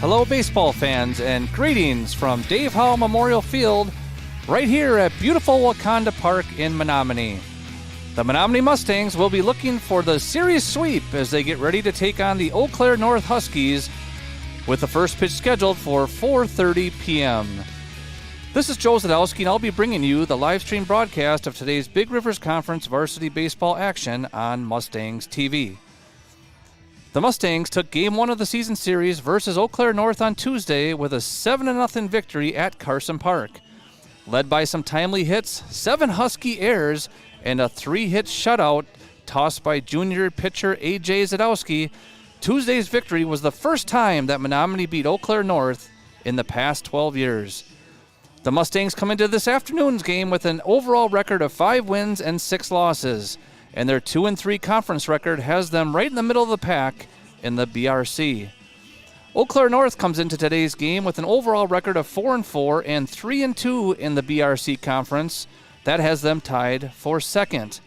Hello, baseball fans, and greetings from Dave Howell Memorial Field, right here at beautiful Wakanda Park in Menomonie. The Menomonie Mustangs will be looking for the series sweep as they get ready to take on the Eau Claire North Huskies, with the first pitch scheduled for 4:30 p.m. This is Joe Zadowski, and I'll be bringing you the live stream broadcast of today's Big Rivers Conference varsity baseball action on Mustangs TV. The Mustangs took Game 1 of the season series versus Eau Claire North on Tuesday with a 7-0 victory at Carson Park. Led by some timely hits, 7 Husky errors, and a 3-hit shutout tossed by junior pitcher A.J. Zadowski, Tuesday's victory was the first time that Menomonie beat Eau Claire North in the past 12 years. The Mustangs come into this afternoon's game with an overall record of 5 wins and 6 losses, and their 2-3 conference record has them right in the middle of the pack in the BRC. Eau Claire North comes into today's game with an overall record of 4-4 and 3-2 in the BRC conference. That has them tied for second.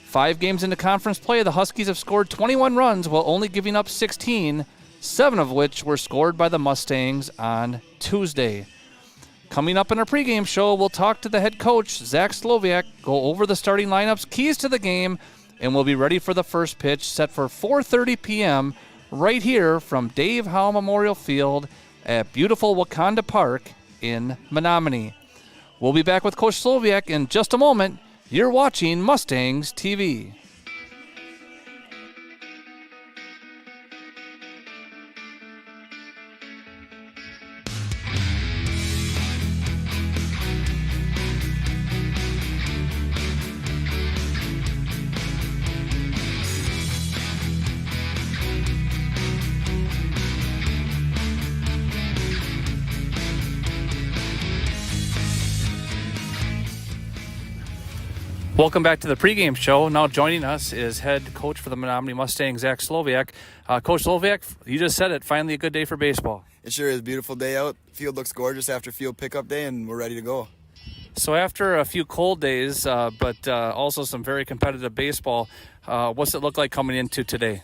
5 games into conference play, the Huskies have scored 21 runs while only giving up 16, 7 of which were scored by the Mustangs on Tuesday. Coming up in our pregame show, we'll talk to the head coach, Zach Sloviak, go over the starting lineups, keys to the game, and we'll be ready for the first pitch set for 4:30 p.m. right here from Dave Howell Memorial Field at beautiful Wakanda Park in Menomonie. We'll be back with Coach Sloviak in just a moment. You're watching Mustangs TV. Welcome back to the pregame show. Now joining us is head coach for the Menomonie Mustangs, Zach Sloviak. Coach Sloviak, you just said it, finally a good day for baseball. It sure is. Beautiful day out. Field looks gorgeous after field pickup day, and we're ready to go. So after a few cold days, but also some very competitive baseball, what's it look like coming into today?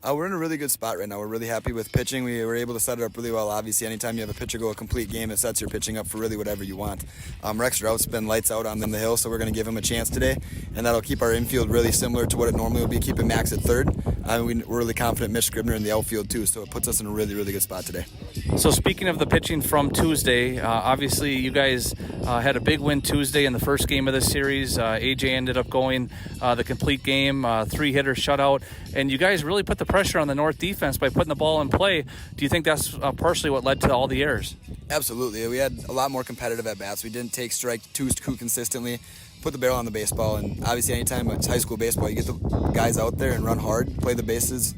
We're in a really good spot right now. We're really happy with pitching. We were able to set it up really well. Obviously, anytime you have a pitcher go a complete game, it sets your pitching up for really whatever you want. Rex Rout's been lights out on the hill, so we're going to give him a chance today, and that'll keep our infield really similar to what it normally would be, keeping Max at third. We're really confident Mitch Scribner in the outfield too, so it puts us in a really, really good spot today. So speaking of the pitching from Tuesday, obviously you guys had a big win Tuesday in the first game of this series. AJ ended up going the complete game, 3-hitter shutout, and you guys really put the pressure on the North defense by putting the ball in play. Do you think that's partially what led to all the errors? Absolutely. We had a lot more competitive at-bats. We didn't take strike 2 too consistently, put the barrel on the baseball, and obviously anytime it's high school baseball, you get the guys out there and run hard, play the bases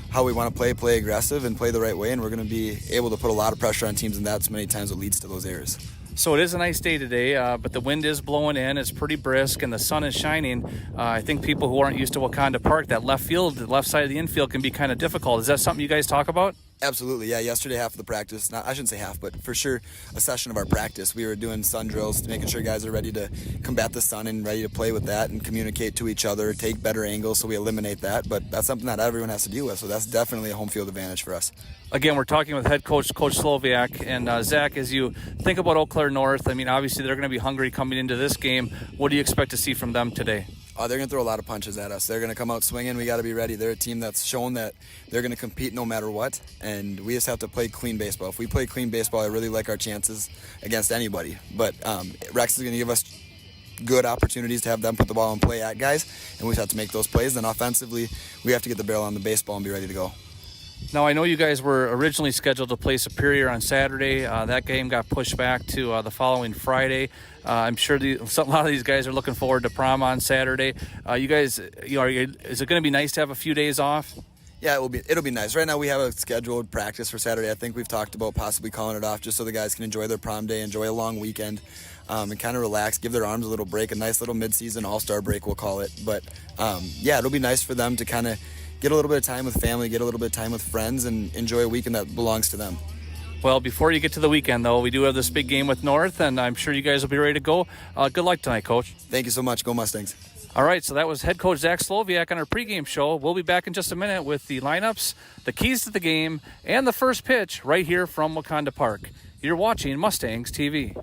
how we want to play aggressive, and play the right way, and we're going to be able to put a lot of pressure on teams, and that's many times what leads to those errors. So it is a nice day today, but the wind is blowing in. It's pretty brisk, and the sun is shining. I think people who aren't used to Wakanda Park, that left field, the left side of the infield can be kind of difficult. Is that something you guys talk about? Absolutely, yeah. Yesterday, half of the practice, I shouldn't say half, but for sure a session of our practice, we were doing sun drills, making sure guys are ready to combat the sun and ready to play with that and communicate to each other, take better angles so we eliminate that. But that's something that everyone has to deal with, so that's definitely a home field advantage for us. Again, we're talking with head coach, Coach Sloviak. And Zach, as you think about Eau Claire North, I mean, obviously they're going to be hungry coming into this game. What do you expect to see from them today? They're going to throw a lot of punches at us. They're going to come out swinging. We got to be ready. They're a team that's shown that they're going to compete no matter what, and we just have to play clean baseball. If we play clean baseball, I really like our chances against anybody. But Rex is going to give us good opportunities to have them put the ball in play at guys, and we just have to make those plays. Then offensively, we have to get the barrel on the baseball and be ready to go. Now, I know you guys were originally scheduled to play Superior on Saturday. That game got pushed back to the following Friday. I'm sure a lot of these guys are looking forward to prom on Saturday. You guys, is it going to be nice to have a few days off? Yeah, it'll be nice. Right now we have a scheduled practice for Saturday. I think we've talked about possibly calling it off just so the guys can enjoy their prom day, enjoy a long weekend, and kind of relax, give their arms a little break, a nice little mid-season all-star break, we'll call it. But, yeah, it'll be nice for them to kind of get a little bit of time with family, get a little bit of time with friends, and enjoy a weekend that belongs to them. Well, before you get to the weekend, though, we do have this big game with North, and I'm sure you guys will be ready to go. Good luck tonight, Coach. Thank you so much. Go Mustangs. All right, so that was head coach Zach Sloviak on our pregame show. We'll be back in just a minute with the lineups, the keys to the game, and the first pitch right here from Wakanda Park. You're watching Mustangs TV.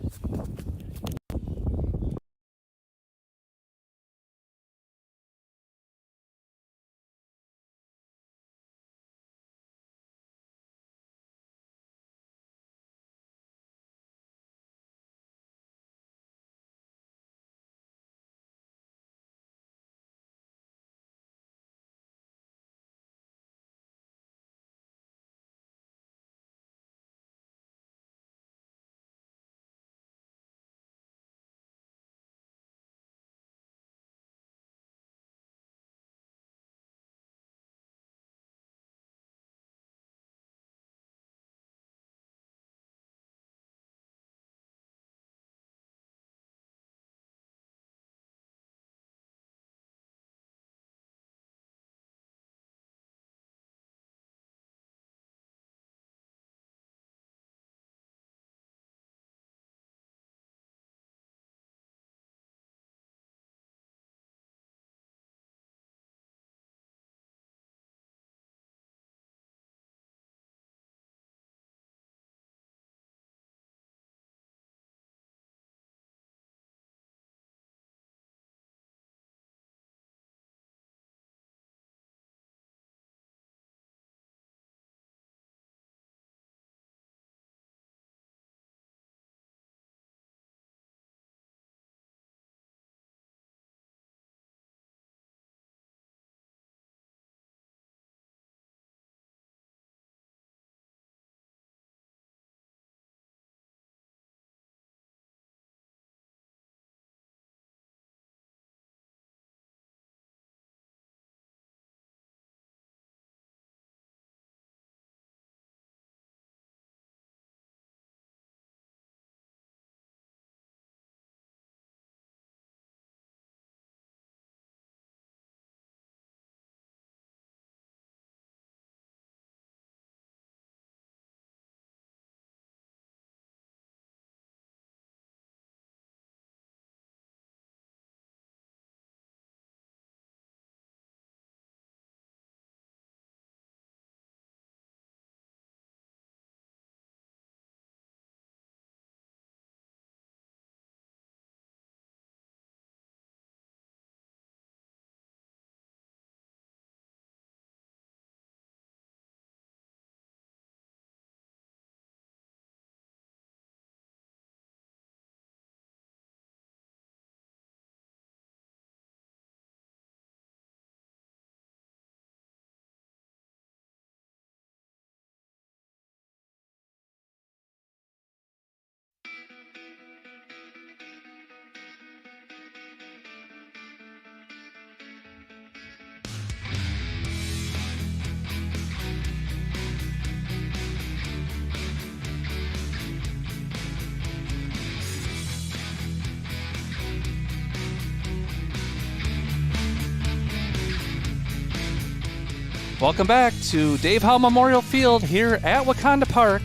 Welcome back to Dave Howe Memorial Field here at Wakanda Park.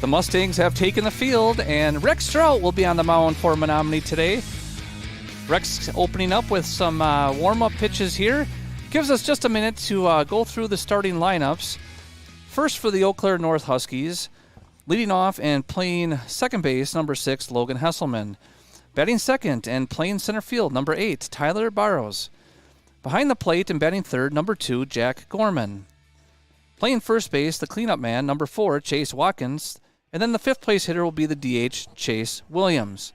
The Mustangs have taken the field, and Rex Strout will be on the mound for Menomonie today. Rex opening up with some warm-up pitches here. Gives us just a minute to go through the starting lineups. First for the Eau Claire North Huskies, leading off and playing second base, number 6, Logan Hesselman. Batting second and playing center field, number 8, Tyler Barrows. Behind the plate and batting third, number 2, Jack Gorman. Playing first base, the cleanup man, number 4, Chase Watkins. And then the fifth place hitter will be the DH, Chase Williams.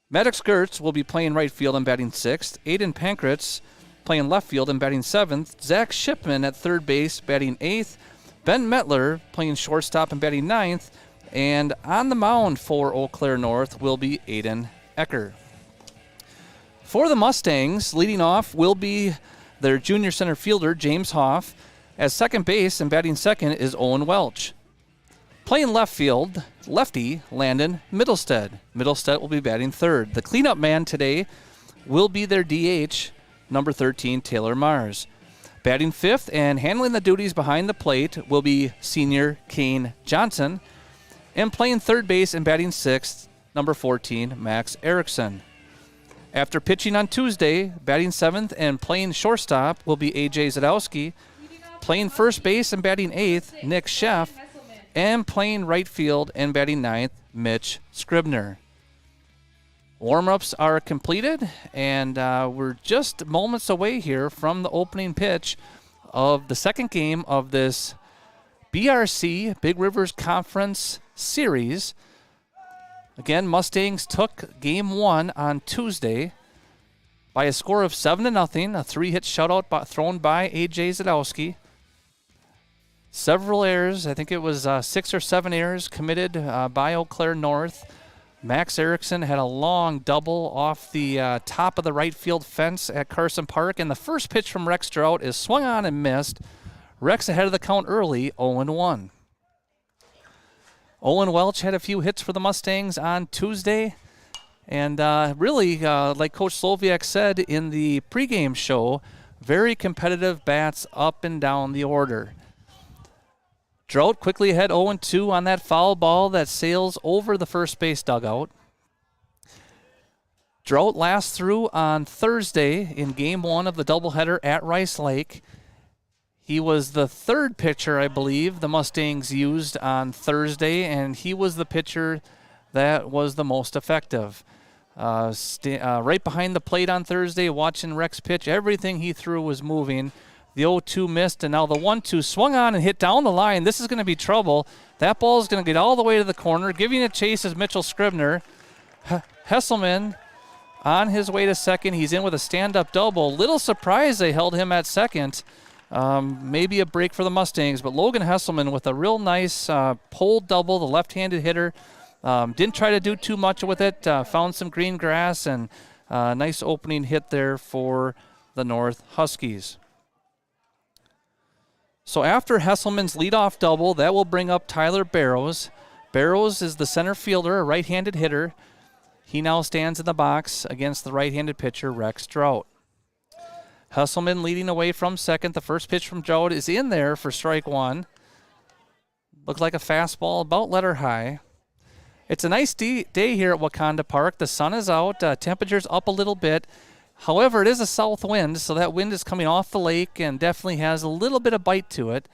Maddox Gertz will be playing right field and batting sixth. Aiden Pankratz playing left field and batting seventh. Zach Shipman at third base, batting eighth. Ben Metler playing shortstop and batting ninth. And on the mound for Eau Claire North will be Aiden Ecker. For the Mustangs, leading off will be their junior center fielder, James Hoff. As second base and batting second is Owen Welch. Playing left field, lefty Landon Middlestead. Middlestead will be batting third. The cleanup man today will be their DH, number 13, Taylor Mars. Batting fifth and handling the duties behind the plate will be senior Kane Johnson. And playing third base and batting sixth, number 14, Max Erickson. After pitching on Tuesday, batting 7th and playing shortstop will be A.J. Zadowski. Playing first base and batting 8th, Nick Sheff. And playing right field and batting 9th, Mitch Scribner. Warm-ups are completed, and we're just moments away here from the opening pitch of the second game of this BRC, Big Rivers Conference Series. Again, Mustangs took Game 1 on Tuesday by a score of 7-0, a 3-hit shutout thrown by A.J. Zadowski. Several errors, I think it was 6 or 7 errors committed by Eau Claire North. Max Erickson had a long double off the top of the right field fence at Carson Park, and the first pitch from Rex Drought is swung on and missed. Rex ahead of the count early, 0-1. Owen Welch had a few hits for the Mustangs on Tuesday, and really, like Coach Sloviak said in the pregame show, very competitive bats up and down the order. Drought quickly ahead 0-2 on that foul ball that sails over the first base dugout. Drought last through on Thursday in Game 1 of the doubleheader at Rice Lake. He was the third pitcher, I believe, the Mustangs used on Thursday, and he was the pitcher that was the most effective. Right behind the plate on Thursday, watching Rex pitch, everything he threw was moving. The 0-2 missed, and now the 1-2 swung on and hit down the line. This is going to be trouble. That ball is going to get all the way to the corner. Giving it chase is Mitchell Scribner. Hesselman on his way to second. He's in with a stand-up double. Little surprise they held him at second. Maybe a break for the Mustangs, but Logan Hesselman with a real nice pole double, the left-handed hitter. Didn't try to do too much with it. Found some green grass, and nice opening hit there for the North Huskies. So after Hesselman's leadoff double, that will bring up Tyler Barrows. Barrows is the center fielder, a right-handed hitter. He now stands in the box against the right-handed pitcher, Rex Drought. Hesselman leading away from second. The first pitch from Drought is in there for strike one. Looked like a fastball, about letter high. It's a nice day here at Wakanda Park. The sun is out, temperature's up a little bit. However, it is a south wind, so that wind is coming off the lake and definitely has a little bit of bite to it.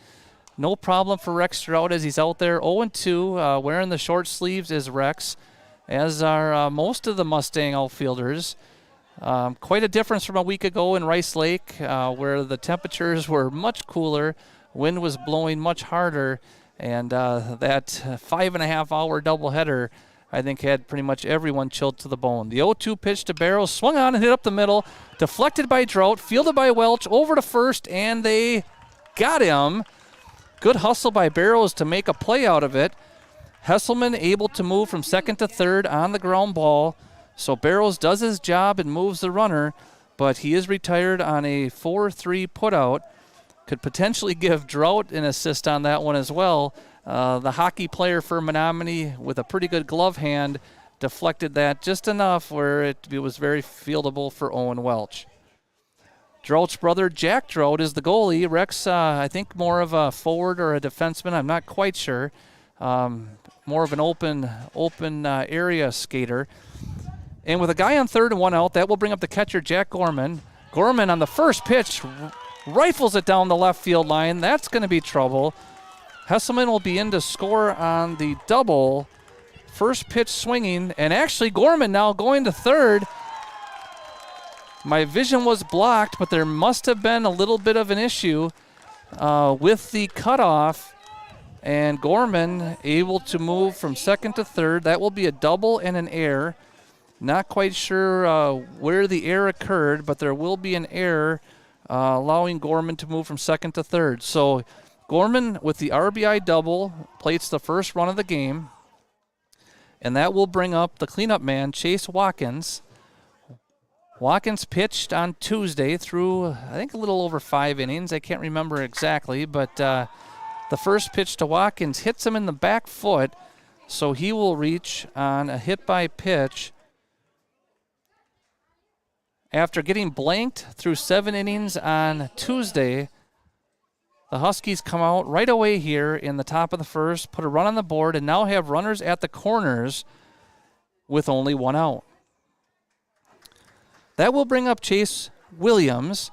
No problem for Rex Drought as he's out there 0-2. Wearing the short sleeves is Rex, as are most of the Mustang outfielders. Quite a difference from a week ago in Rice Lake, where the temperatures were much cooler, wind was blowing much harder, and that 5.5-hour doubleheader I think had pretty much everyone chilled to the bone. The 0-2 pitch to Barrows, swung on and hit up the middle, deflected by Drought, fielded by Welch, over to first, and they got him. Good hustle by Barrows to make a play out of it. Hesselman able to move from second to third on the ground ball, so Barrows does his job and moves the runner, but he is retired on a 4-3 putout. Could potentially give Drought an assist on that one as well. The hockey player for Menomonie with a pretty good glove hand deflected that just enough where it was very fieldable for Owen Welch. Drought's brother Jack Drought is the goalie. Rex, I think more of a forward or a defenseman. I'm not quite sure. More of an open area skater. And with a guy on third and one out, that will bring up the catcher Jack Gorman. Gorman on the first pitch rifles it down the left field line. That's going to be trouble. Hesselman will be in to score on the double. First pitch swinging, and actually Gorman now going to third. My vision was blocked, but there must have been a little bit of an issue with the cutoff, and Gorman able to move from second to third. That will be a double and an error. Not quite sure where the error occurred, but there will be an error allowing Gorman to move from second to third. So Gorman with the RBI double plates the first run of the game, and that will bring up the cleanup man, Chase Watkins. Watkins pitched on Tuesday through, I think, a little over 5 innings. I can't remember exactly, but the first pitch to Watkins hits him in the back foot, so he will reach on a hit by pitch. After getting blanked through 7 innings on Tuesday, the Huskies come out right away here in the top of the first, put a run on the board, and now have runners at the corners with only 1 out. That will bring up Chase Williams.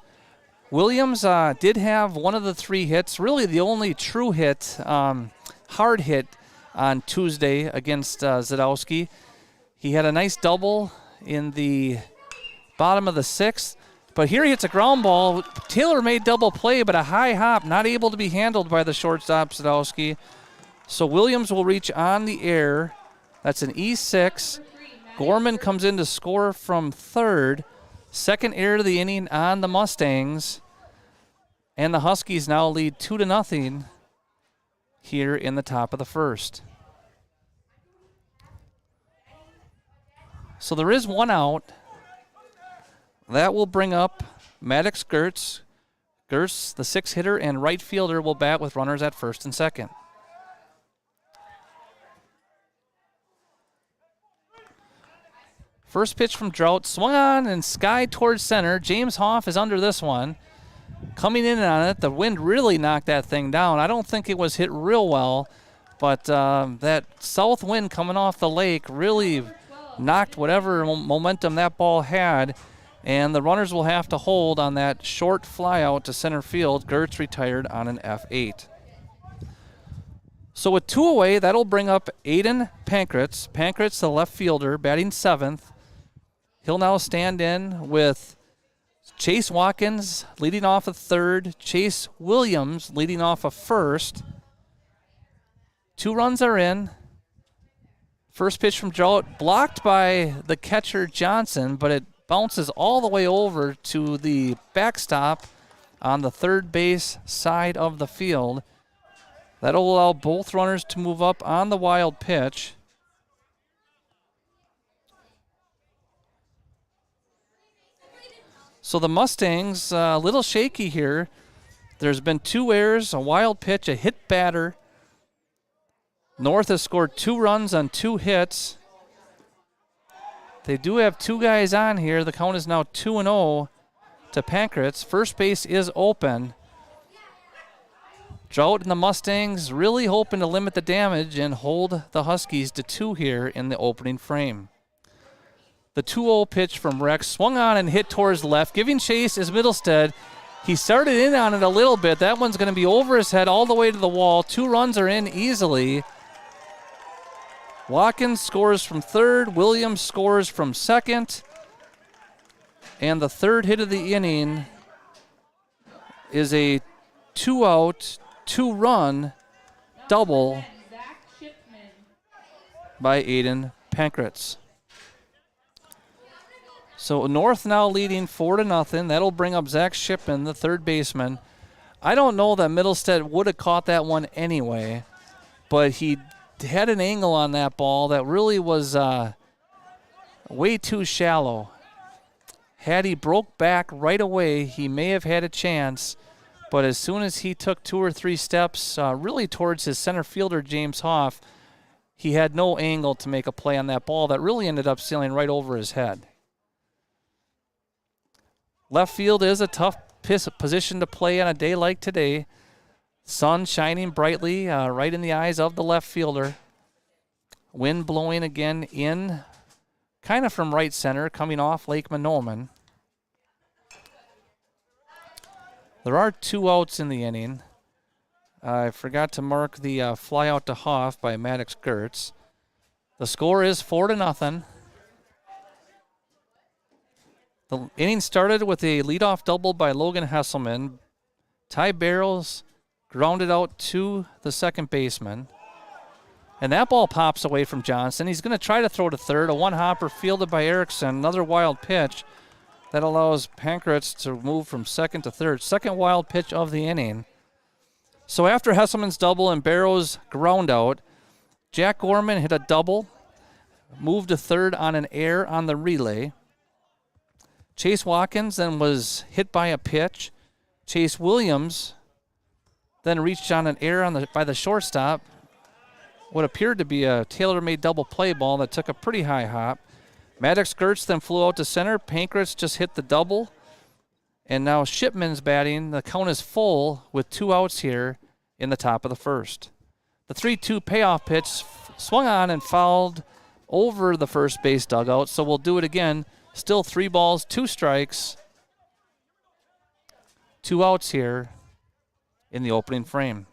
Williams did have one of the 3 hits, really the only true hit, hard hit on Tuesday against Zadowski. He had a nice double in the bottom of the 6th. But here he hits a ground ball. Taylor made double play, but a high hop, not able to be handled by the shortstop, Zadowski. So Williams will reach on the air. That's an E6. Gorman comes in to score from third. Second error of the inning on the Mustangs. And the Huskies now lead 2-0 here in the top of the first. So there is 1 out. That will bring up Maddox Gertz. Gertz, the 6-hitter and right fielder, will bat with runners at first and second. First pitch from Drought, swung on and skied towards center. James Hoff is under this one. Coming in on it, the wind really knocked that thing down. I don't think it was hit real well, but that south wind coming off the lake really knocked whatever momentum that ball had. And the runners will have to hold on that short fly out to center field. Gertz retired on an F8. So with 2 away, that'll bring up Aiden Pankratz. Pankratz, the left fielder, batting 7th. He'll now stand in with Chase Watkins leading off a third. Chase Williams leading off a first. 2 runs are in. First pitch from Drought, blocked by the catcher Johnson, but it bounces all the way over to the backstop on the third base side of the field. That'll allow both runners to move up on the wild pitch. So the Mustangs, a little shaky here. There's been 2 errors, a wild pitch, a hit batter. North has scored 2 runs on 2 hits. They do have 2 guys on here. The count is now 2-0 to Pankratz. First base is open. Drought and the Mustangs really hoping to limit the damage and hold the Huskies to 2 here in the opening frame. The 2-0 pitch from Rex swung on and hit towards left. Giving chase is Middlestead. He started in on it a little bit. That one's going to be over his head all the way to the wall. 2 runs are in easily. Watkins scores from third. Williams scores from second. And the third hit of the inning is a 2-out, 2-run double by Aiden Pankratz. So North now leading 4-0. That'll bring up Zach Shipman, the third baseman. I don't know that Middlestead would have caught that one anyway, but he had an angle on that ball that really was way too shallow. Had he broke back right away, he may have had a chance, but as soon as he took 2 or 3 steps really towards his center fielder, James Hoff, he had no angle to make a play on that ball that really ended up sailing right over his head. Left field is a tough position to play on a day like today. Sun shining brightly right in the eyes of the left fielder. Wind blowing again in, kind of from right center, coming off Lake Menomonie. There are 2 outs in the inning. I forgot to mark the fly out to Hoff by Maddox Gertz. The score is 4-0. The inning started with a leadoff double by Logan Hesselman. Ty Barrows grounded out to the second baseman. And that ball pops away from Johnson. He's going to try to throw to third. A 1-hopper fielded by Erickson. Another wild pitch that allows Pankratz to move from second to third. Second wild pitch of the inning. So after Hesselman's double and Barrows ground out, Jack Gorman hit a double, moved to third on an error on the relay. Chase Watkins then was hit by a pitch. Chase Williams then reached on an error by the shortstop. What appeared to be a tailor-made double play ball that took a pretty high hop. Maddox Gertz then flew out to center. Pankratz just hit the double. And now Shipman's batting. The count is full with 2 outs here in the top of the first. The 3-2 payoff pitch swung on and fouled over the first base dugout. So we'll do it again. Still 3 balls, 2 strikes, 2 outs here in the opening frame.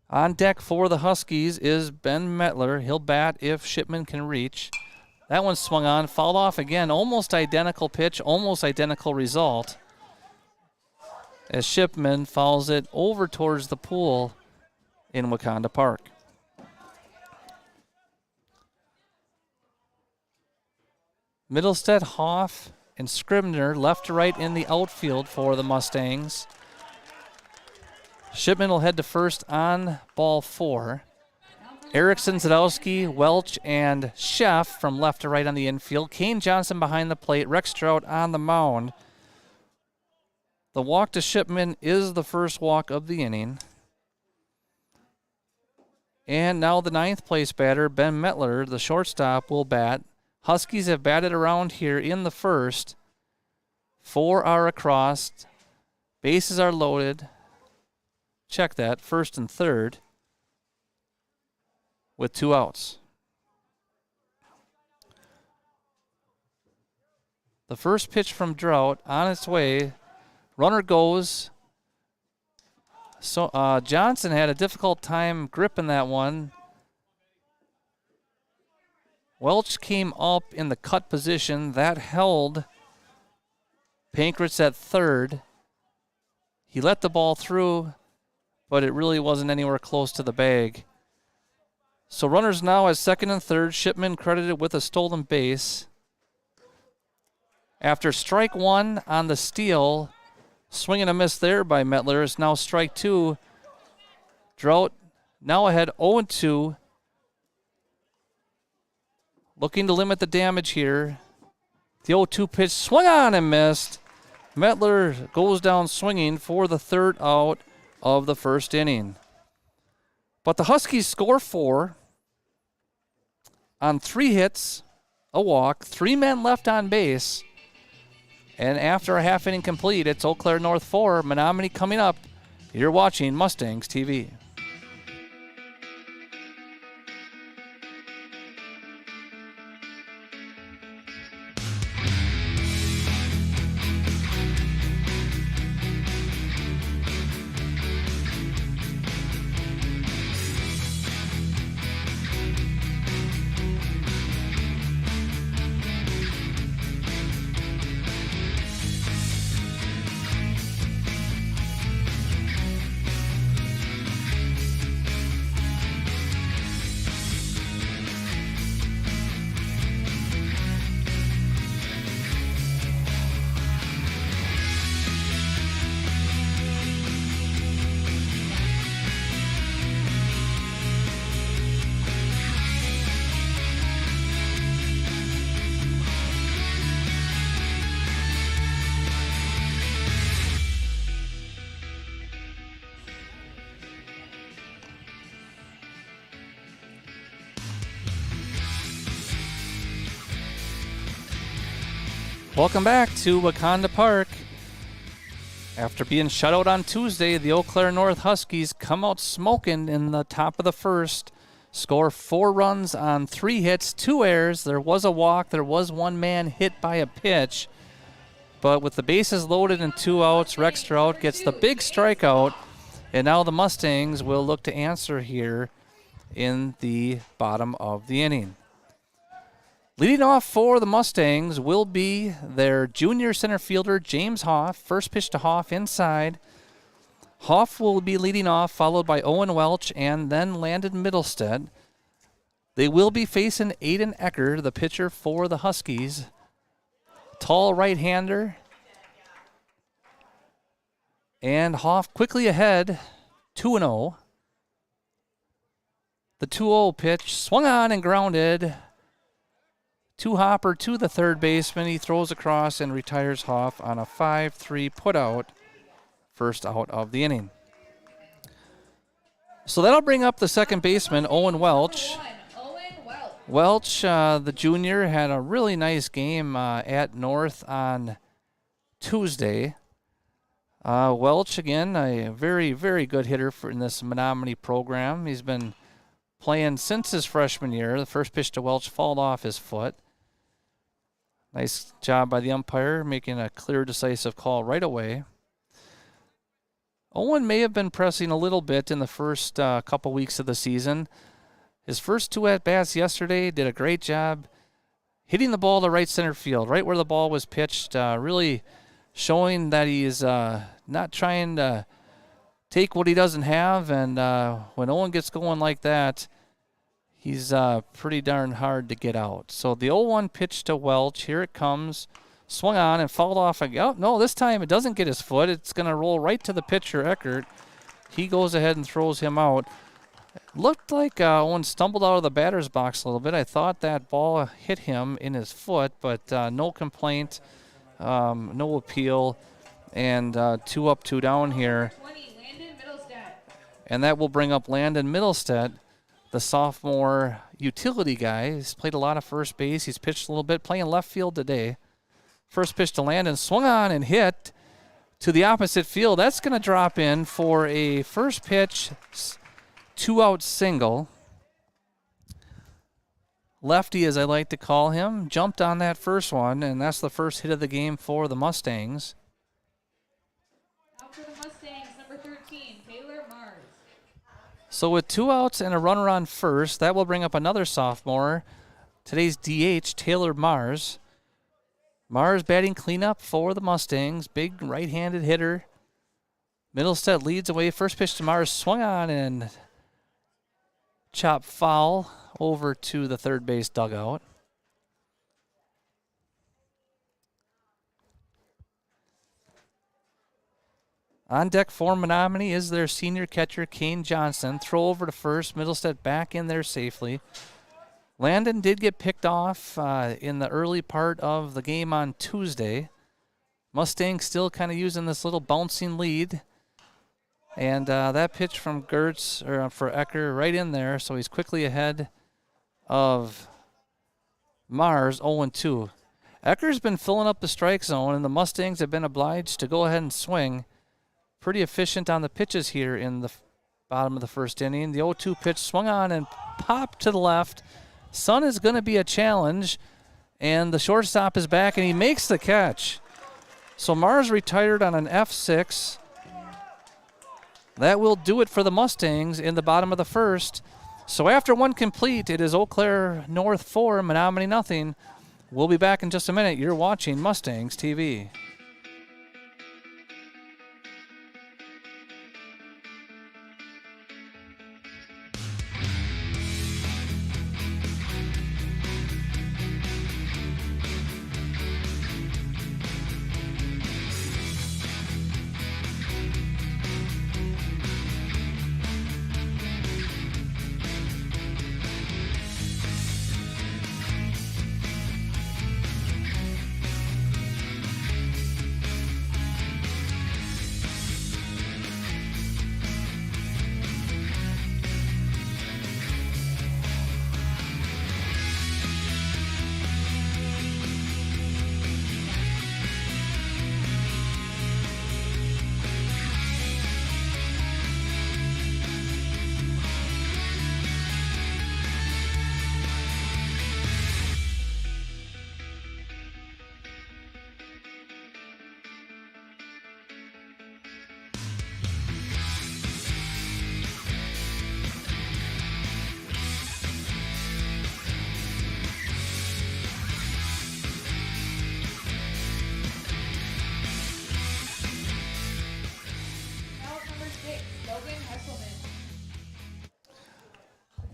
On deck for the Huskies is Ben Metler. He'll bat if Shipman can reach. That one swung on, fouled off again. Almost identical pitch, almost identical result. As Shipman fouls it over towards the pool in Wakanda Park. Middlestead, Hoff, and Scribner left to right in the outfield for the Mustangs. Shipman will head to first on ball 4. Erickson, Zadowski, Welch, and Sheff from left to right on the infield. Kane Johnson behind the plate. Rex Strout on the mound. The walk to Shipman is the first walk of the inning. And now the 9th place batter, Ben Metler, the shortstop, will bat. Huskies have batted around here in the first. 4 are across. Bases are loaded. Check that, first and third, with 2 outs. The first pitch from Drought on its way. Runner goes. So Johnson had a difficult time gripping that one. Welch came up in the cut position. That held Pankratz at third. He let the ball through, but it really wasn't anywhere close to the bag. So runners now at second and third. Shipman credited with a stolen base. After strike 1 on the steal, swing and a miss there by Metler. Is now strike 2. Drought now ahead 0-2. Looking to limit the damage here. The 0-2 pitch swung on and missed. Metler goes down swinging for the third out of the first inning. But the Huskies score 4 on 3 hits, a walk, 3 men left on base. And after a half inning complete, it's Eau Claire North 4, Menomonie coming up. You're watching Mustangs TV. Welcome back to Wakanda Park. After being shut out on Tuesday, the Eau Claire North Huskies come out smoking in the top of the first. Score 4 runs on 3 hits, 2 errors. There was a walk. There was 1 man hit by a pitch. But with the bases loaded and 2 outs, Rex Strout gets the big strikeout. And now the Mustangs will look to answer here in the bottom of the inning. Leading off for the Mustangs will be their junior center fielder, James Hoff. First pitch to Hoff inside. Hoff will be leading off, followed by Owen Welch and then Landon Middlestead. They will be facing Aiden Ecker, the pitcher for the Huskies. Tall right-hander. And Hoff quickly ahead, 2-0. The 2-0 pitch swung on and grounded. Two-hopper to the third baseman. He throws across and retires Hoff on a 5-3 putout. First out of the inning. So that'll bring up the second baseman, Owen Welch. Welch, the junior, had a really nice game at North on Tuesday. Welch, again, a very, very good hitter in this Menomonie program. He's been playing since his freshman year. The first pitch to Welch fouled off his foot. Nice job by the umpire, making a clear, decisive call right away. Owen may have been pressing a little bit in the first couple weeks of the season. His first 2 at-bats yesterday, did a great job hitting the ball to right center field, right where the ball was pitched, really showing that he's not trying to take what he doesn't have. And when Owen gets going like that, he's pretty darn hard to get out. So the 0-1 pitch to Welch. Here it comes. Swung on and fouled off. Oh, no, this time it doesn't get his foot. It's going to roll right to the pitcher, Eckert. He goes ahead and throws him out. Looked like Owen stumbled out of the batter's box a little bit. I thought that ball hit him in his foot, but no complaint, no appeal, and 2 up, 2 down here. And that will bring up Landon Middlestead, the sophomore utility guy. He's played a lot of first base. He's pitched a little bit, playing left field today. First pitch to Landon, swung on and hit to the opposite field. That's going to drop in for a first pitch 2-out single. Lefty, as I like to call him, jumped on that first one, and that's the first hit of the game for the Mustangs. Out for the Mustangs, number 13, Taylor Mars. So with 2 outs and a runner on first, that will bring up another sophomore, today's DH, Taylor Mars. Mars batting cleanup for the Mustangs. Big right-handed hitter. Middlestead leads away. First pitch to Mars, swung on and chopped foul over to the third base dugout. On deck for Menomonie is their senior catcher, Kane Johnson. Throw over to first. Middlestead back in there safely. Landon did get picked off in the early part of the game on Tuesday. Mustangs still kind of using this little bouncing lead. And that pitch from Gertz, or for Ecker, right in there, so he's quickly ahead of Mars, 0-2. Ecker's been filling up the strike zone, and the Mustangs have been obliged to go ahead and swing. Pretty efficient on the pitches here in the bottom of the first inning. The 0-2 pitch swung on and popped to the left. Sun is going to be a challenge, and the shortstop is back, and he makes the catch. So Mars retired on an F6. That will do it for the Mustangs in the bottom of the first. So after one complete, it is Eau Claire North 4, Menomonie nothing. We'll be back in just a minute. You're watching Mustangs TV.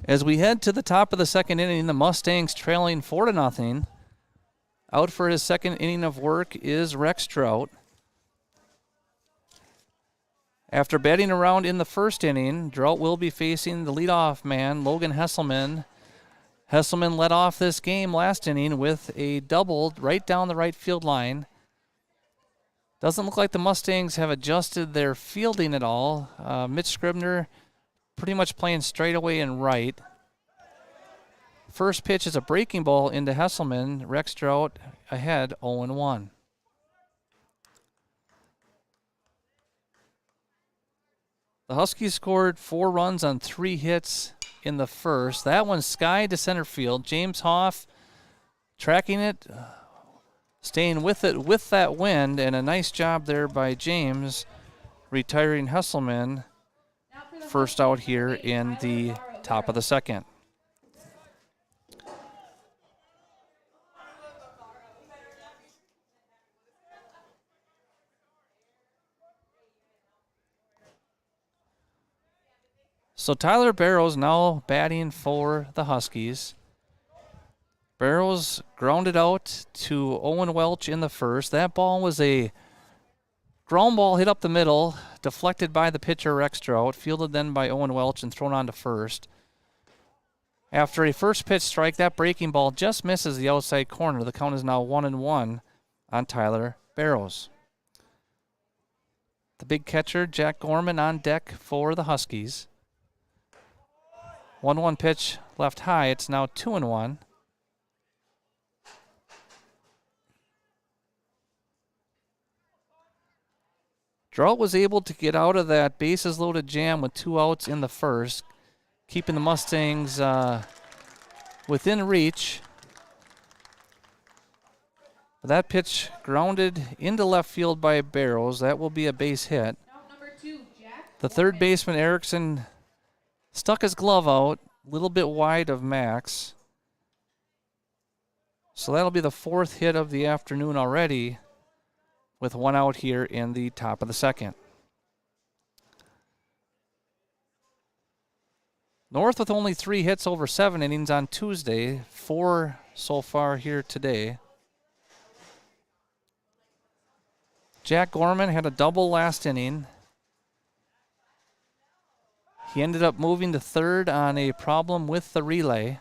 As we head to the top of the second inning, the Mustangs trailing 4-0. Out for his second inning of work is Rex Trout. After batting around in the first inning, Trout will be facing the leadoff man, Logan Hesselman. Hesselman led off this game last inning with a double right down the right field line. Doesn't look like the Mustangs have adjusted their fielding at all. Mitch Scribner pretty much playing straight away and right. First pitch is a breaking ball into Hesselman. Rex Trout ahead 0-1. The Huskies scored 4 runs on 3 hits in the first. That one skied to center field. James Hoff tracking it staying with it with that wind, and a nice job there by James, retiring Hesselman. First out here in the top of the second. So Tyler Barrows now batting for the Huskies. Barrows grounded out to Owen Welch in the first. That ball was a ground ball hit up the middle, deflected by the pitcher Rex Trout, fielded then by Owen Welch and thrown on to first. After a first pitch strike, that breaking ball just misses the outside corner. The count is now 1-1 on Tyler Barrows. The big catcher, Jack Gorman, on deck for the Huskies. 1-1 pitch left high. It's now 2-1. Trout was able to get out of that bases loaded jam with 2 outs in the first, keeping the Mustangs within reach. That pitch grounded into left field by Barrows. That will be a base hit. Number 2, Jack. The third baseman, Erickson, stuck his glove out, a little bit wide of Max. So that'll be the 4th hit of the afternoon already, with 1 out here in the top of the second. North with only 3 hits over 7 innings on Tuesday, 4 so far here today. Jack Gorman had a double last inning. He ended up moving to third on a problem with the relay.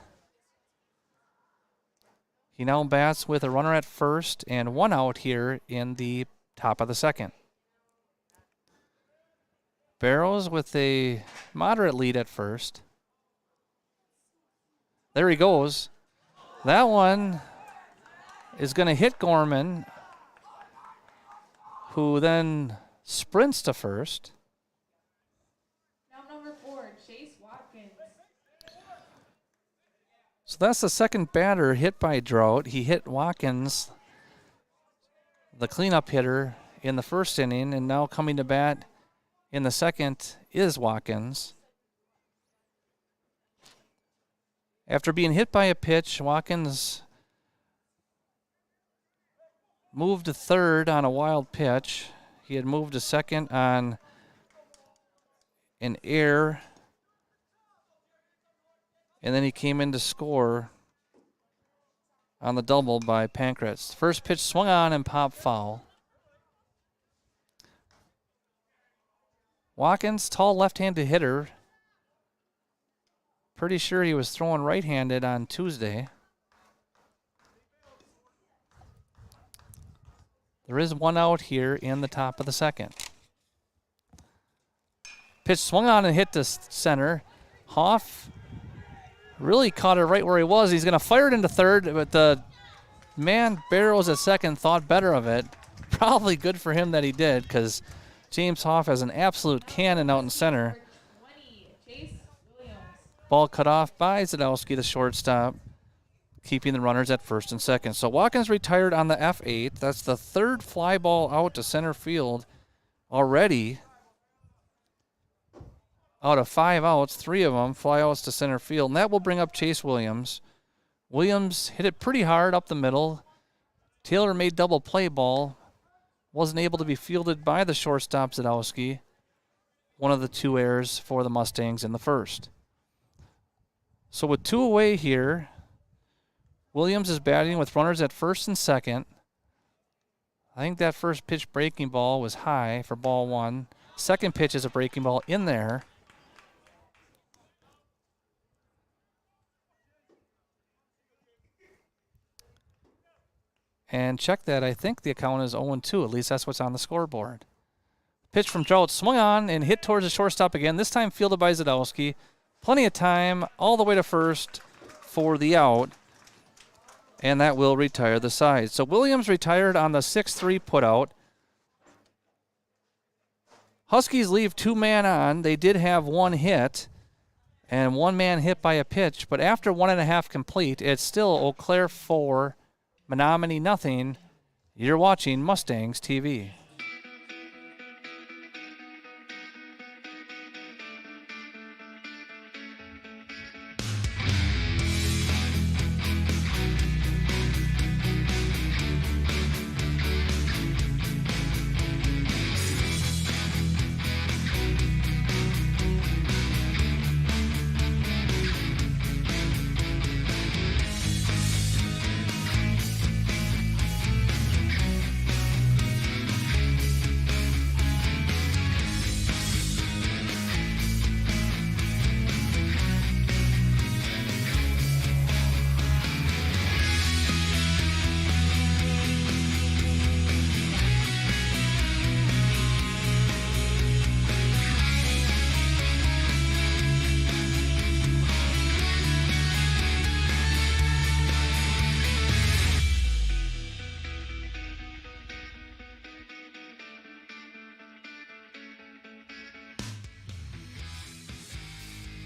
He now bats with a runner at first and 1 out here in the top of the second. Barrows with a moderate lead at first. There he goes. That one is going to hit Gorman, who then sprints to first. Number 4, Chase Watkins. So that's the second batter hit by Drought. He hit Watkins, the cleanup hitter, in the first inning, and now coming to bat in the second is Watkins. After being hit by a pitch, Watkins moved to third on a wild pitch. He had moved to second on an error, and then he came in to score on the double by Pankratz. First pitch swung on and popped foul. Watkins, tall left-handed hitter. Pretty sure he was throwing right-handed on Tuesday. There is 1 out here in the top of the second. Pitch swung on and hit to center. Hoff really caught it right where he was. He's going to fire it into third, but the man Barrows at second thought better of it. Probably good for him that he did, because James Hoff has an absolute cannon out in center. 20, Chase Williams. Ball cut off by Zadowski, the shortstop, keeping the runners at first and second. So Watkins retired on the F8. That's the 3rd fly ball out to center field already. Out of 5 outs, 3 of them fly outs to center field, and that will bring up Chase Williams. Williams hit it pretty hard up the middle. Taylor made double play ball. Wasn't able to be fielded by the shortstop Zadowski. One of the 2 errors for the Mustangs in the first. So with 2 away here, Williams is batting with runners at first and second. I think that first pitch breaking ball was high for ball 1. Second pitch is a breaking ball in there. And check that. I think the account is 0-2. At least that's what's on the scoreboard. Pitch from Trout swung on and hit towards the shortstop again. This time fielded by Zadowski. Plenty of time all the way to first for the out. And that will retire the side. So Williams retired on the 6-3 putout. Huskies leave 2-man on. They did have 1 hit and 1 man hit by a pitch. But after 1.5 complete, it's still Eau Claire 4, Menomonie nothing You're watching Mustangs TV.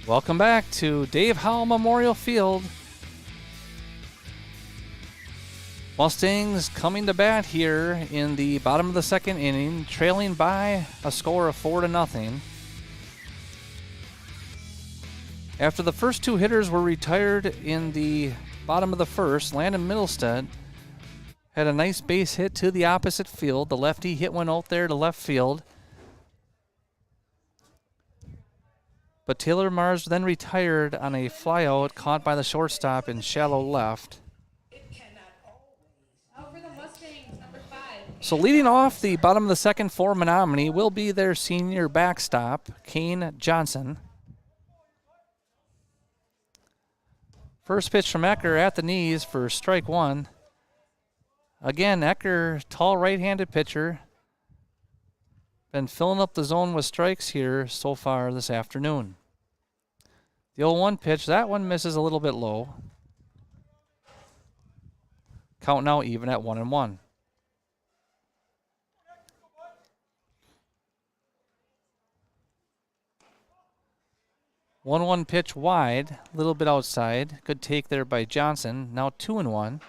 Welcome back to Dave Howell Memorial Field. Mustangs coming to bat here in the bottom of the second inning, trailing by a score of 4-0. After the first two hitters were retired in the bottom of the first, Landon Middlestead had a nice base hit to the opposite field. The lefty hit one out there to left field. But Taylor Mars then retired on a flyout caught by the shortstop in shallow left. Out for the Mustangs, number 5. So leading off the bottom of the second for Menomonie will be their senior backstop, Kane Johnson. First pitch from Ecker at the knees for strike one. Again, Ecker, tall right-handed pitcher. Been filling up the zone with strikes here so far this afternoon. The 0-1 pitch, that one misses a little bit low. Count now even at 1-1. 1-1 pitch wide, a little bit outside. Good take there by Johnson. Now 2-1.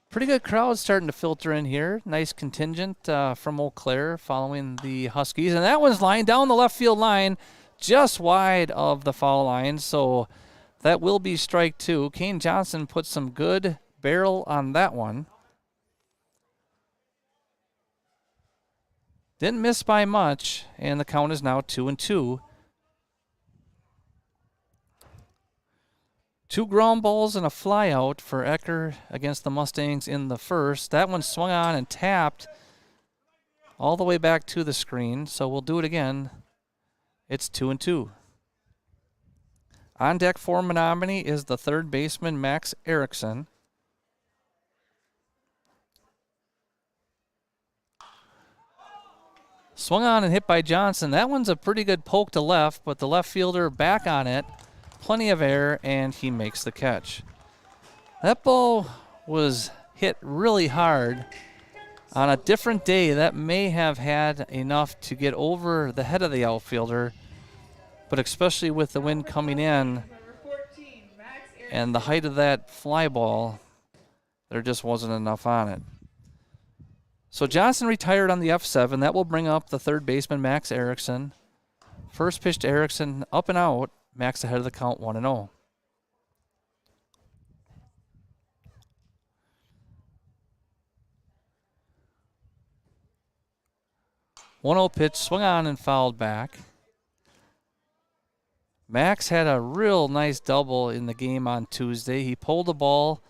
Pretty good crowd starting to filter in here. Nice contingent from Eau Claire following the Huskies. And that one's lined down the left field line, just wide of the foul line. So that will be strike two. Kane Johnson put some good barrel on that one. Didn't miss by much, and the count is now 2-2. 2 ground balls and a fly out for Ecker against the Mustangs in the first. That one swung on and tapped all the way back to the screen, so we'll do it again. It's 2-2. On deck for Menomonie is the third baseman, Max Erickson. Swung on and hit by Johnson. That one's a pretty good poke to left, but the left fielder back on it. Plenty of air, and he makes the catch. That ball was hit really hard. On a different day, that may have had enough to get over the head of the outfielder, but especially with the wind coming in and the height of that fly ball, there just wasn't enough on it. So Johnson retired on the F7. That will bring up the third baseman, Max Erickson. First pitch to Erickson, up and out. Max ahead of the count, 1-0. One-0 pitch, swung on and fouled back. Max had a real nice double in the game on Tuesday. He pulled the ball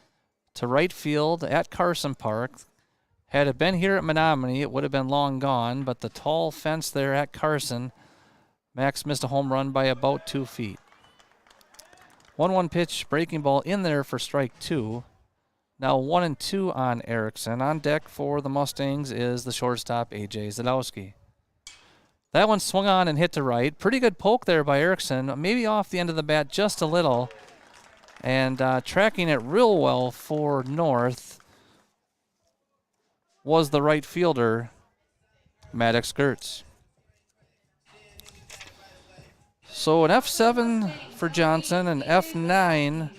to right field at Carson Park. Had it been here at Menomonie, it would have been long gone, but the tall fence there at Carson, Max missed a home run by about 2 feet. 1-1 pitch, breaking ball in there for strike two. Now 1-2 on Erickson. On deck for the Mustangs is the shortstop, A.J. Zadowski. That one swung on and hit to right. Pretty good poke there by Erickson, maybe off the end of the bat just a little. And tracking it real well for North was the right fielder, Maddox Gertz. So an F7 for Johnson, an F9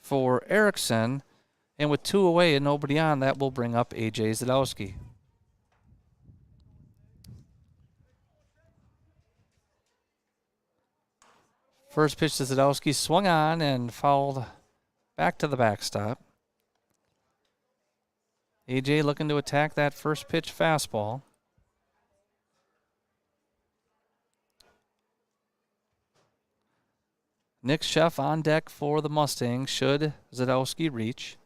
for Erickson, And with 2 away and nobody on, that will bring up A.J. Zadowski. First pitch to Zadowski, swung on and fouled back to the backstop. A.J. looking to attack that first pitch fastball. Nick Sheff on deck for the Mustangs should Zadowski reach.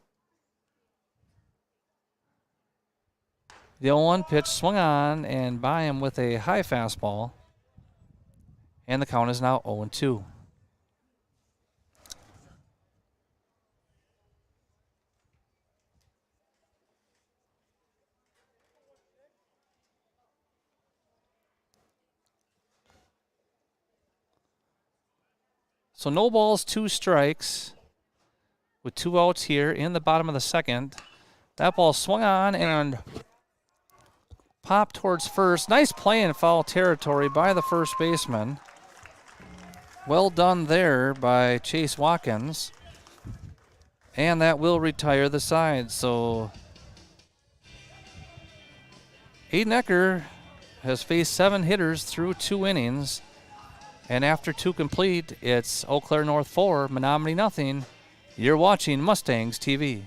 The 0-1 pitch swung on and by him with a high fastball. And the count is now 0-2. So no balls, 2 strikes with 2 outs here in the bottom of the second. That ball swung on and popped towards first. Nice play in foul territory by the first baseman. Well done there by Chase Watkins. And that will retire the side. So Aiden Ecker has faced 7 hitters through 2 innings. And after 2 complete, it's Eau Claire North 4, Menomonie nothing. You're watching Mustangs TV.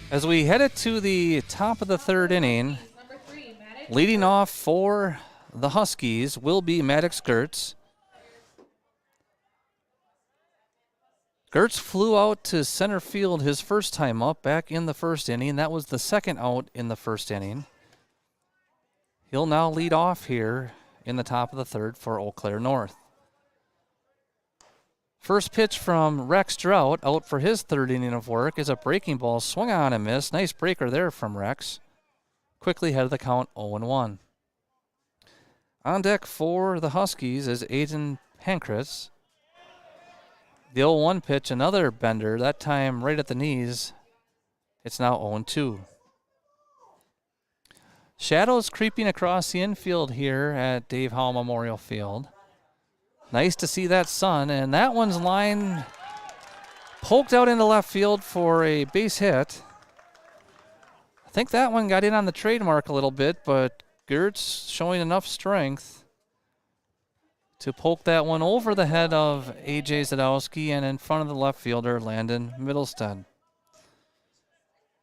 As we headed to the top of the 3rd inning, leading off for the Huskies will be Maddox Gertz. Gertz flew out to center field his first time up back in the 1st inning. That was the 2nd out in the 1st inning. He'll now lead off here in the top of the 3rd for Eau Claire North. First pitch from Rex Drought out for his 3rd inning of work is a breaking ball swung on and missed. Nice breaker there from Rex. Quickly headed the count 0-1. On deck for the Huskies is Aiden Pancratz. The 0-1 pitch, another bender, that time right at the knees. It's now 0-2. Shadows creeping across the infield here at Dave Howell Memorial Field. Nice to see that sun, and that one's line poked out into left field for a base hit. I think that one got in on the trademark a little bit, but Gertz showing enough strength to poke that one over the head of A.J. Zadowski and in front of the left fielder, Landon Middlestead.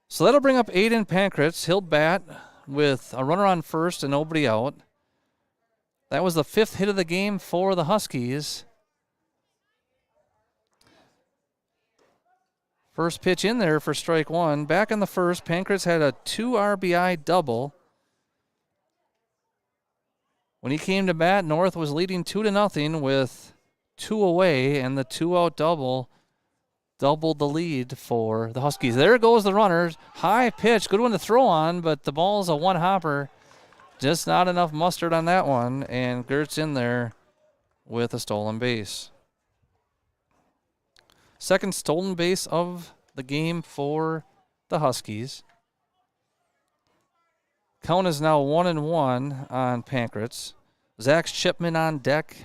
So that'll bring up Aiden Pancratz. He'll bat with a runner on first and nobody out. That was the 5th hit of the game for the Huskies. First pitch in there for strike 1. Back in the 1st, Pancratz had a 2 RBI double. When he came to bat, North was leading 2-0 with 2 away, and the 2-out double doubled the lead for the Huskies. There goes the runner. High pitch, good one to throw on, but the ball's a one-hopper. Just not enough mustard on that one, and Gertz in there with a stolen base. Second stolen base of the game for the Huskies. Count is now 1-1 on Pancratz. Zach Shipman on deck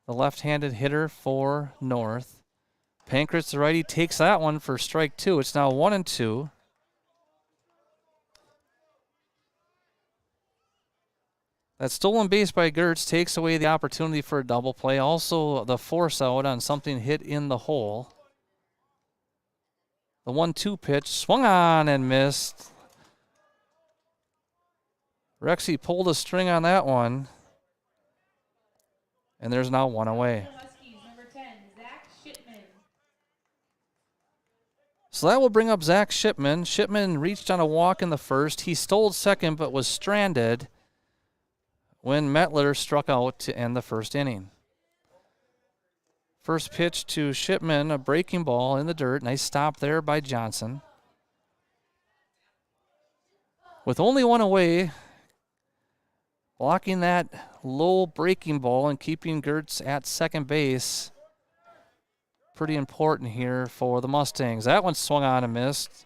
the left-handed hitter for North. Pankratz, the righty, takes that one for strike 2. It's now 1-2. That stolen base by Gertz takes away the opportunity for a double play. Also, the force out on something hit in the hole. The 1-2 pitch swung on and missed. Rexy pulled a string on that one. And there's now one away. Huskies, number 10, Zach Shipman. So that will bring up Zach Shipman. Shipman reached on a walk in the first. He stole second but was stranded when Mettler struck out to end the first inning. First pitch to Shipman, a breaking ball in the dirt. Nice stop there by Johnson. With only one away, blocking that low breaking ball and keeping Gertz at second base. Pretty important here for the Mustangs. That one swung on and missed.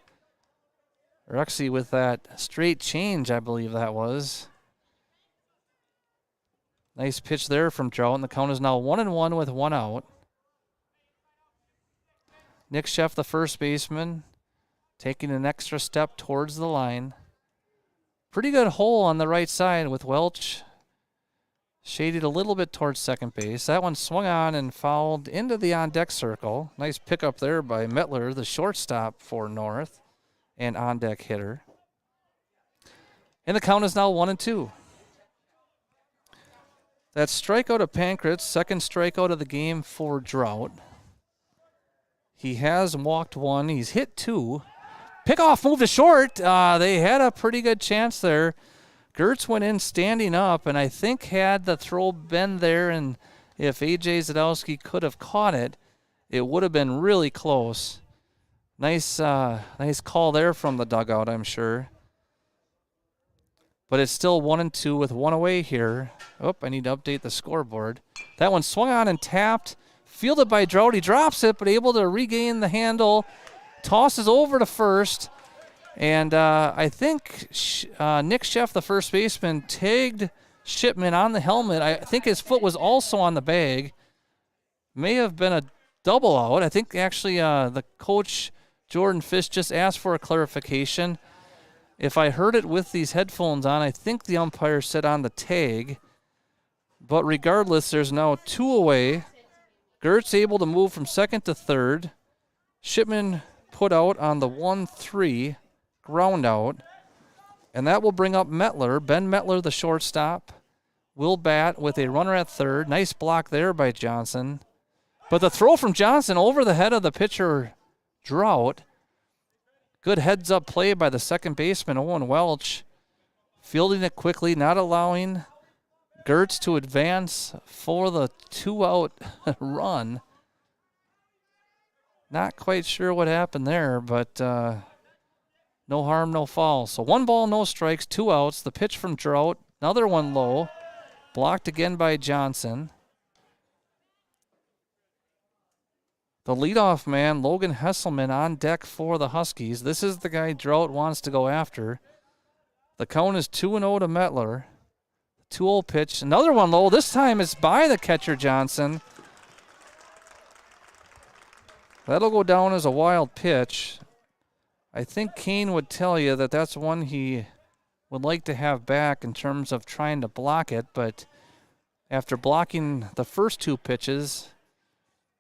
Rexy with that straight change, I believe that was. Nice pitch there from Trout, and the count is now 1-1 with one out. Nick Sheff, the first baseman, taking an extra step towards the line. Pretty good hole on the right side with Welch shaded a little bit towards second base. That one swung on and fouled into the on-deck circle. Nice pickup there by Mettler, the shortstop for North, and on-deck hitter. And the count is now 1-2. That strikeout of Pankratz, second strikeout of the game for Drought. He has walked one. He's hit two. Pickoff moved to short. They had a pretty good chance there. Gertz went in standing up, and I think had the throw been there, and if A.J. Zadowski could have caught it, it would have been really close. Nice call there from the dugout, I'm sure. But it's still 1-2 with one away here. Oh, I need to update the scoreboard. That one swung on and tapped. Fielded by Drought. He drops it, but able to regain the handle. Tosses over to first. And I think Nick Sheff, the first baseman, tagged Shipman on the helmet. I think his foot was also on the bag. May have been a double out. I think actually the coach, Jordan Fish, just asked for a clarification. If I heard it with these headphones on, I think the umpire said on the tag. But regardless, there's now two away. Gertz able to move from second to third. Shipman put out on the 1-3 ground out. And that will bring up Mettler. Ben Mettler, the shortstop, will bat with a runner at third. Nice block there by Johnson. But the throw from Johnson over the head of the pitcher, Drought. Good heads-up play by the second baseman, Owen Welch. Fielding it quickly, not allowing Gertz to advance for the two-out run. Not quite sure what happened there, but no harm, no foul. So 1 ball, no strikes, 2 outs. The pitch from Drought, another one low. Blocked again by Johnson. The leadoff man, Logan Hesselman, on deck for the Huskies. This is the guy Drought wants to go after. The count is 2-0 to Mettler. 2-0 pitch. Another one low. This time it's by the catcher, Johnson. That'll go down as a wild pitch. I think Kane would tell you that that's one he would like to have back in terms of trying to block it, but after blocking the first 2 pitches,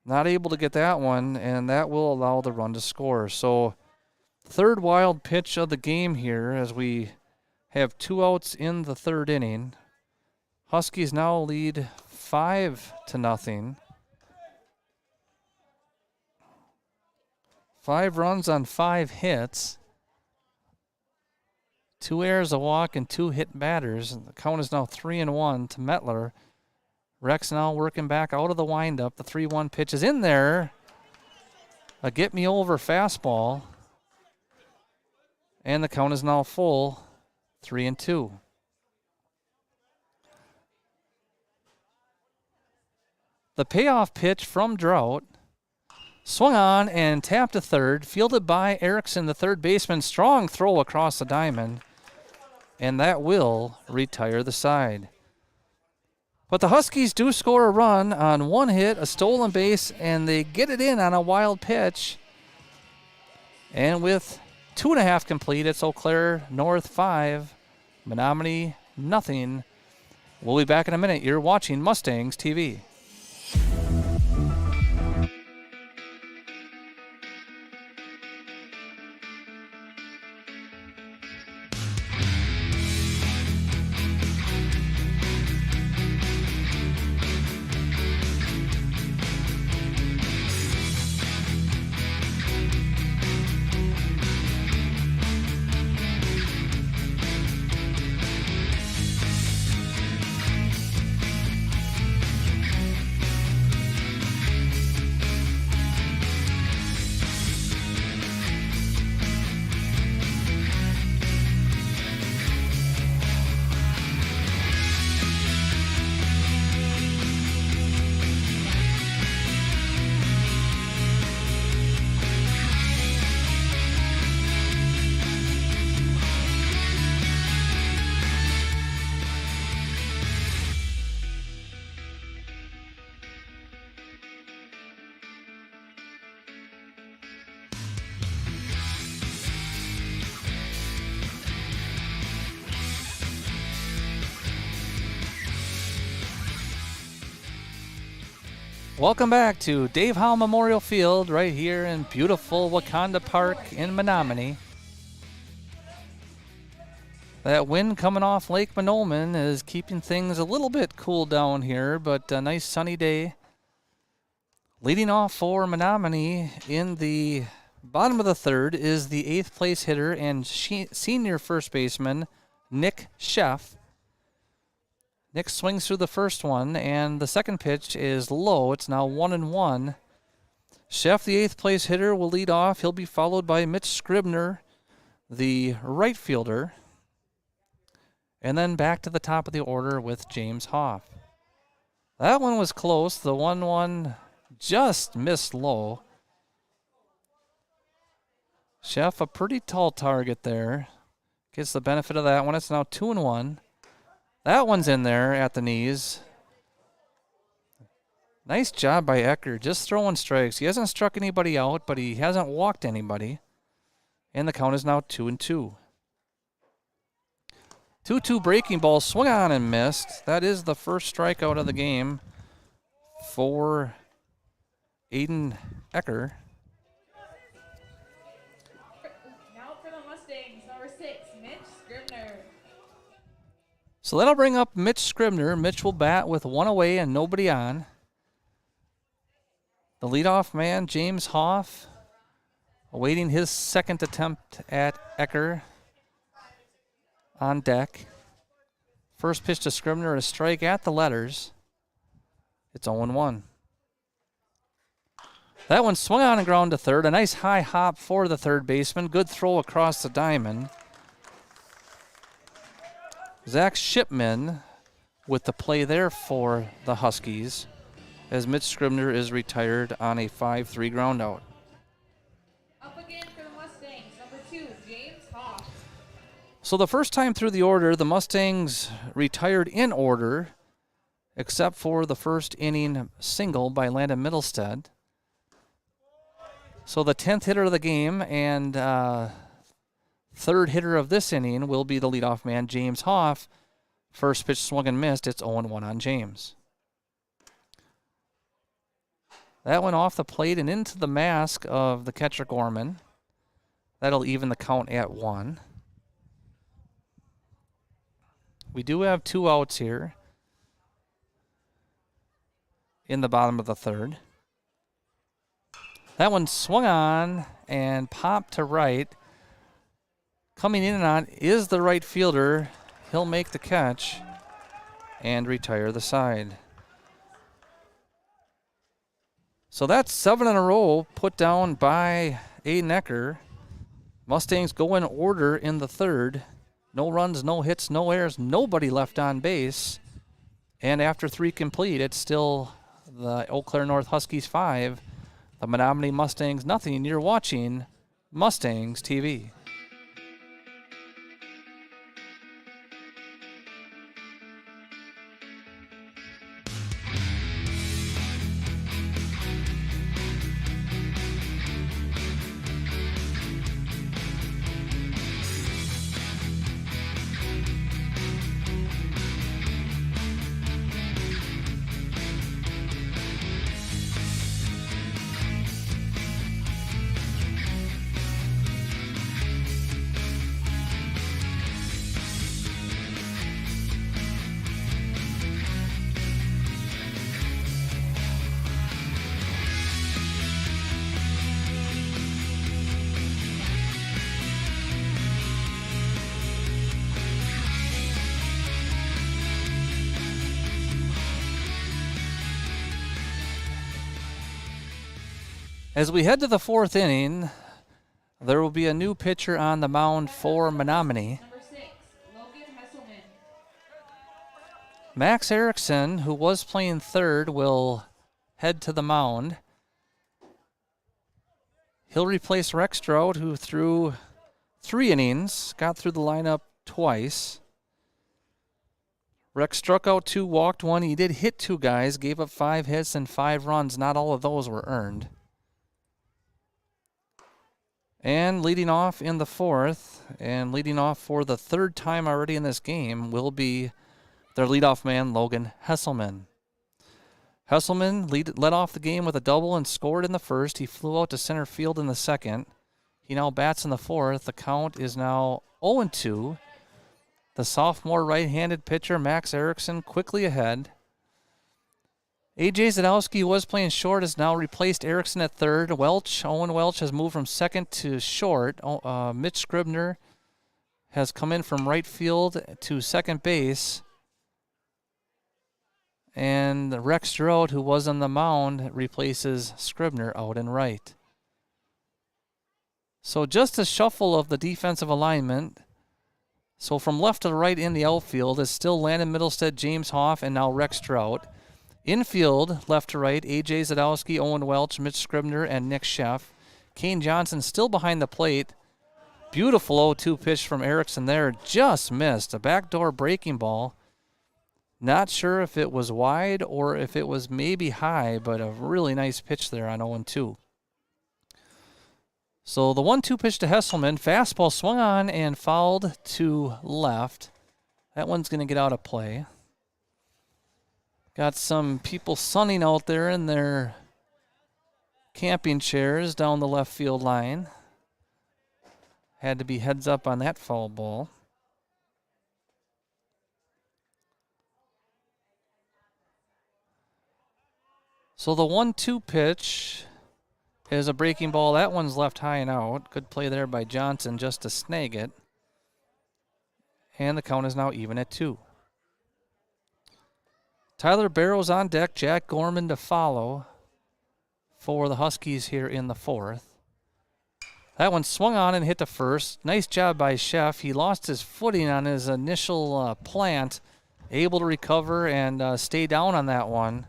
not able to get that one, and that will allow the run to score. So third wild pitch of the game here as we have 2 outs in the third inning. Huskies now lead 5-0. 5 runs on 5 hits. 2 errors, a walk, and 2 hit batters. The count is now 3-1 to Mettler. Rex now working back out of the windup. The 3-1 pitch is in there. A get-me-over fastball. And the count is now full, 3-2. The payoff pitch from Drought. Swung on and tapped to third. Fielded by Erickson, the third baseman. Strong throw across the diamond. And that will retire the side. But the Huskies do score a run on one hit, a stolen base, and they get it in on a wild pitch. And with 2.5 complete, it's Eau Claire North 5, Menomonie nothing. We'll be back in a minute. You're watching Mustangs TV. Welcome back to Dave Howell Memorial Field right here in beautiful Wakanda Park in Menomonie. That wind coming off Lake Menomonie is keeping things a little bit cool down here, but a nice sunny day. Leading off for Menomonie in the bottom of the third is the 8th place hitter and senior first baseman, Nick Sheff. Nick swings through the first one, and the second pitch is low. It's now 1-1. Sheff, the 8th place hitter, will lead off. He'll be followed by Mitch Scribner, the right fielder. And then back to the top of the order with James Hoff. That one was close. The 1-1 just missed low. Sheff, a pretty tall target there. Gets the benefit of that one. It's now 2-1. That one's in there at the knees. Nice job by Ecker, just throwing strikes. He hasn't struck anybody out, but he hasn't walked anybody. And the count is now 2-2. 2-2 breaking ball, swung on and missed. That is the first strikeout of the game for Aiden Ecker. Now for the Mustangs, number 6, Mitch Scribner. So that'll bring up Mitch Scribner. Mitch will bat with one away and nobody on. The leadoff man, James Hoff, awaiting his second attempt at Ecker on deck. First pitch to Scribner, a strike at the letters. It's 0-1. That one swung on and ground to third. A nice high hop for the third baseman. Good throw across the diamond. Zach Shipman with the play there for the Huskies as Mitch Scribner is retired on a 5-3 ground out. Up again for the Mustangs, number 2, James Hoff. So the first time through the order, the Mustangs retired in order, except for the first inning single by Landon Middlestead. So the 10th hitter of the game and third hitter of this inning will be the leadoff man, James Hoff. First pitch swung and missed. It's 0-1 on James. That went off the plate and into the mask of the catcher Gorman. That'll even the count at 1. We do have 2 outs here in the bottom of the third. That one swung on and popped to right. Coming in and on is the right fielder. He'll make the catch and retire the side. So that's 7 in a row put down by Aiden Ecker. Mustangs go in order in the third. No runs, no hits, no errors, nobody left on base. And after 3 complete, it's still the Eau Claire North Huskies 5, the Menomonie Mustangs nothing. You're watching Mustangs TV. As we head to the fourth inning, there will be a new pitcher on the mound for Menomonie. Number 6, Logan Hesselman. Max Erickson, who was playing third, will head to the mound. He'll replace Rex Stroud, who threw 3 innings, got through the lineup twice. Rex struck out 2, walked 1. He did hit 2 guys, gave up 5 hits and 5 runs. Not all of those were earned. And leading off in the fourth, and leading off for the 3rd time already in this game, will be their leadoff man, Logan Hesselman. Hesselman led off the game with a double and scored in the first. He flew out to center field in the second. He now bats in the fourth. The count is now 0-2. The sophomore right-handed pitcher, Max Erickson, quickly ahead. A.J. Zadowski, who was playing short, has now replaced Erickson at third. Owen Welch has moved from second to short. Mitch Scribner has come in from right field to second base. And Rex Stroud, who was on the mound, replaces Scribner out and right. So just a shuffle of the defensive alignment. So from left to right in the outfield is still Landon Middlestead, James Hoff, and now Rex Stroud. Infield, left to right, A.J. Zadowski, Owen Welch, Mitch Scribner, and Nick Sheff. Kane Johnson still behind the plate. Beautiful 0-2 pitch from Erickson there. Just missed. A backdoor breaking ball. Not sure if it was wide or if it was maybe high, but a really nice pitch there on 0-2. So the 1-2 pitch to Hesselman. Fastball swung on and fouled to left. That one's going to get out of play. Got some people sunning out there in their camping chairs down the left field line. Had to be heads up on that foul ball. So the 1-2 pitch is a breaking ball. That one's left high and out. Good play there by Johnson just to snag it. And the count is now even at 2. Tyler Barrows on deck, Jack Gorman to follow for the Huskies here in the fourth. That one swung on and hit to first. Nice job by Sheff. He lost his footing on his initial plant, able to recover and stay down on that one.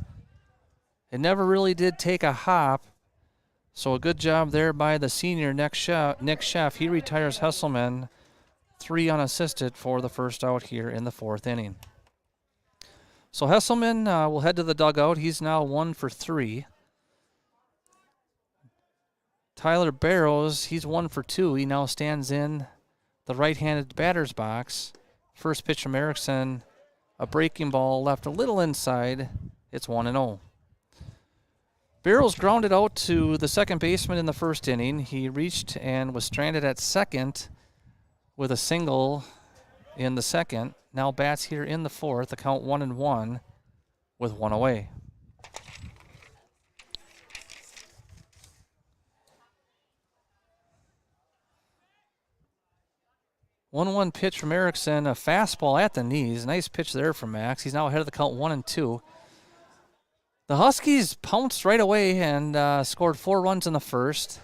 It never really did take a hop, so a good job there by the senior Nick Sheff. He retires Hesselman 3 unassisted for the first out here in the 4th inning. So Hesselman will head to the dugout. He's now 1 for 3. Tyler Barrows, he's 1 for 2. He now stands in the right-handed batter's box. First pitch from Erickson, a breaking ball left a little inside. It's 1-0. Barrows grounded out to the second baseman in the first inning. He reached and was stranded at second with a single in the second. Now bats here in the fourth, the count 1-1 with 1 away. One pitch from Erickson, a fastball at the knees. Nice pitch there from Max. He's now ahead of the count 1-2. The Huskies pounced right away and scored 4 runs in the first.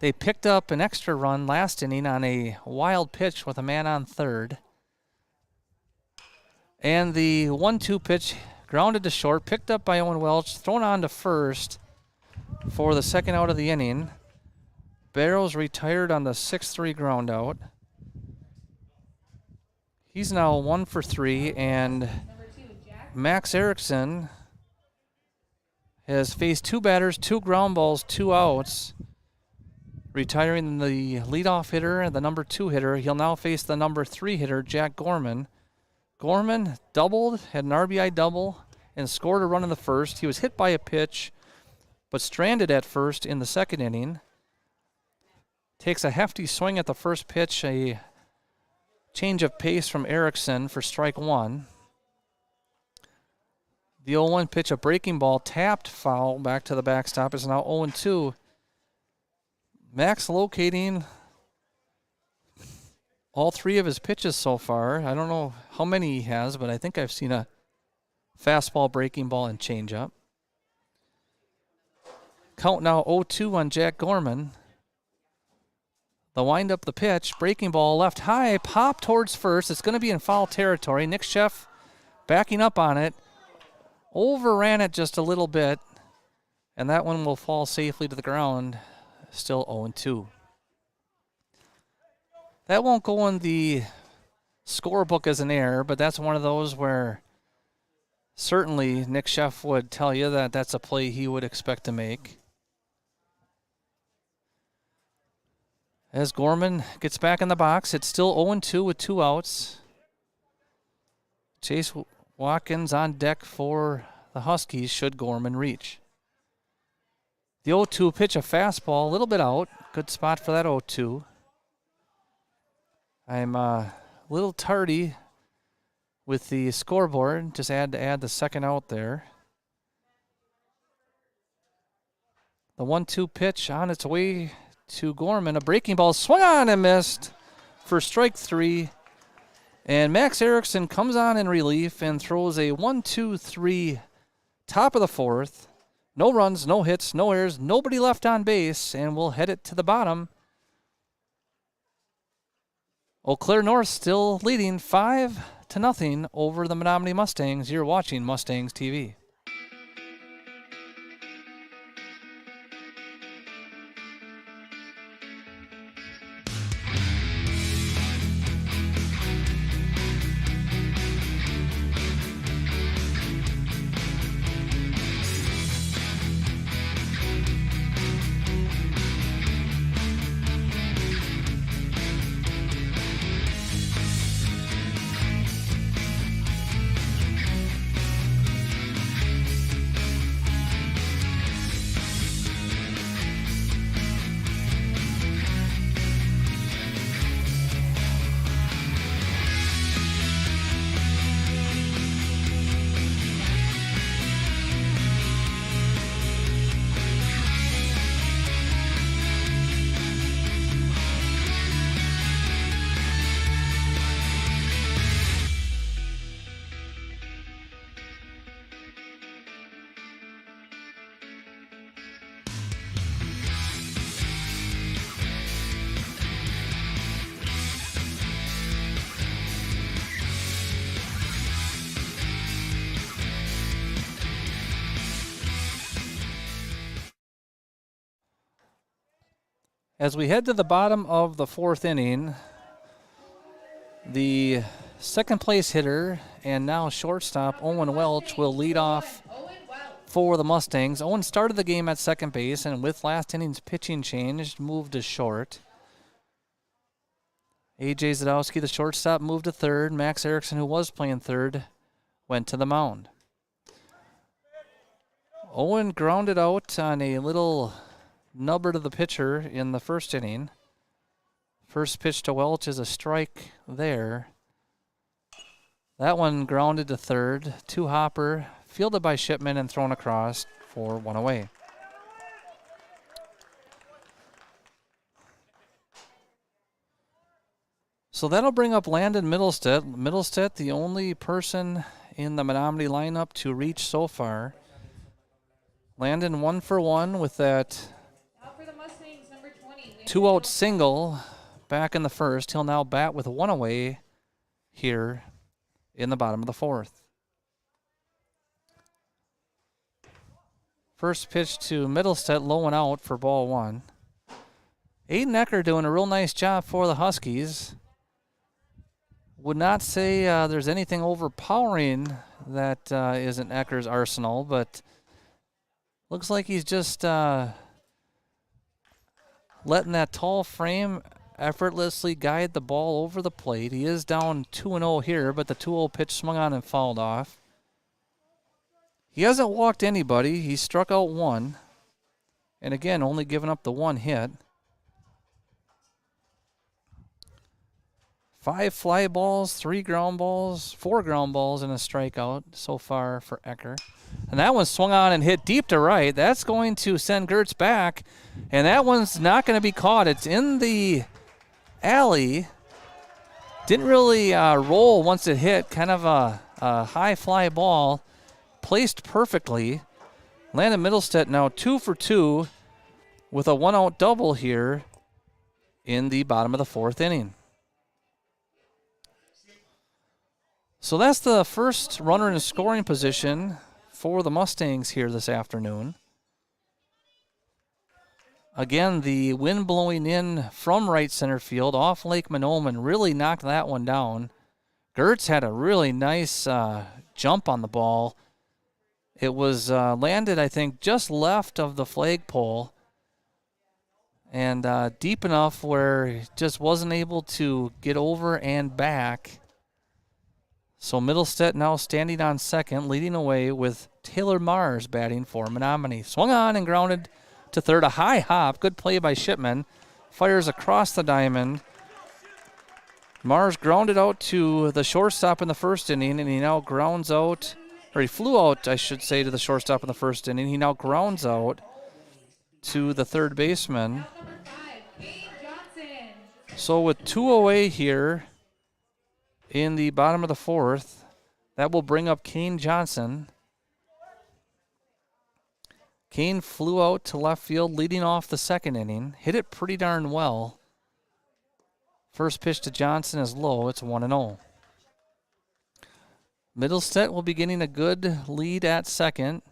They picked up an extra run last inning on a wild pitch with a man on third. And the 1-2 pitch grounded to short, picked up by Owen Welch, thrown on to first for the second out of the inning. Barrows retired on the 6-3 ground out. He's now 1 for 3, and Max Erickson has faced 2 batters, 2 ground balls, 2 outs, retiring the leadoff hitter and the number 2 hitter. He'll now face the number 3 hitter, Jack Gorman. Gorman doubled, had an RBI double, and scored a run in the first. He was hit by a pitch, but stranded at first in the second inning. Takes a hefty swing at the first pitch, a change of pace from Erickson for strike 1. The 0-1 pitch, a breaking ball, tapped foul back to the backstop, is now 0-2. Max locating all 3 of his pitches so far. I don't know how many he has, but I think I've seen a fastball, breaking ball, and changeup. Count now 0-2 on Jack Gorman. The wind up the pitch. Breaking ball left high. Pop towards first. It's going to be in foul territory. Nick Sheff backing up on it. Overran it just a little bit. And that one will fall safely to the ground. Still 0-2. That won't go in the scorebook as an error, but that's one of those where certainly Nick Sheff would tell you that that's a play he would expect to make. As Gorman gets back in the box, it's still 0-2 with 2 outs. Chase Watkins on deck for the Huskies should Gorman reach. The 0-2 pitch, a fastball, a little bit out. Good spot for that 0-2. I'm a little tardy with the scoreboard. Just had to add the second out there. The 1-2 pitch on its way to Gorman. A breaking ball swung on and missed for strike 3. And Max Erickson comes on in relief and throws a 1-2-3 top of the 4th. No runs, no hits, no errors, nobody left on base, and we'll head it to the bottom. Eau Claire North still leading 5-0 over the Menomonie Mustangs. You're watching Mustangs TV. As we head to the bottom of the 4th inning, the second place hitter and now shortstop Owen Welch will lead off for the Mustangs. Owen started the game at second base and with last inning's pitching change moved to short. A.J. Zadowski, the shortstop, moved to third. Max Erickson, who was playing third, went to the mound. Owen grounded out on a little nubber to the pitcher in the first inning. First pitch to Welch is a strike there. That one grounded to third. 2 hopper, fielded by Shipman and thrown across for 1 away. So that'll bring up Landon Middlestead. Middlestead, the only person in the Menomonie lineup to reach so far. Landon 1 for 1 with that 2-out single back in the first. He'll now bat with 1 away here in the bottom of the 4th. First pitch to Middlestead, low and out for ball 1. Aiden Ecker doing a real nice job for the Huskies. Would not say there's anything overpowering that is in Ecker's arsenal, but looks like he's just letting that tall frame effortlessly guide the ball over the plate. He is down 2-0 here, but the 2-0 pitch swung on and fouled off. He hasn't walked anybody. He struck out 1. And again, only given up the 1 hit. 5 fly balls, 3 ground balls, 4 ground balls, and a strikeout so far for Ecker. And that one swung on and hit deep to right. That's going to send Gertz back. And that one's not going to be caught. It's in the alley. Didn't really roll once it hit. Kind of a high fly ball. Placed perfectly. Landon Middlestead now 2 for 2 with a 1-out double here in the bottom of the 4th inning. So that's the first runner in scoring position for the Mustangs here this afternoon. Again, the wind blowing in from right center field off Lake Menomonie really knocked that one down. Gertz had a really nice jump on the ball. It was landed, I think, just left of the flagpole and deep enough where he just wasn't able to get over and back. So Middlestead now standing on second, leading away with Taylor Mars batting for Menomonie. Swung on and grounded to third. A high hop. Good play by Shipman. Fires across the diamond. Mars grounded out to the shortstop in the first inning, and he now grounds out, or he flew out, I should say, to the shortstop in the first inning. He now grounds out to the third baseman. Out number 5, Kane Johnson. So with 2 away here in the bottom of the 4th, that will bring up Kane Johnson. Kane flew out to left field, leading off the second inning. Hit it pretty darn well. First pitch to Johnson is low. It's 1-0. Middlestead will be getting a good lead at second.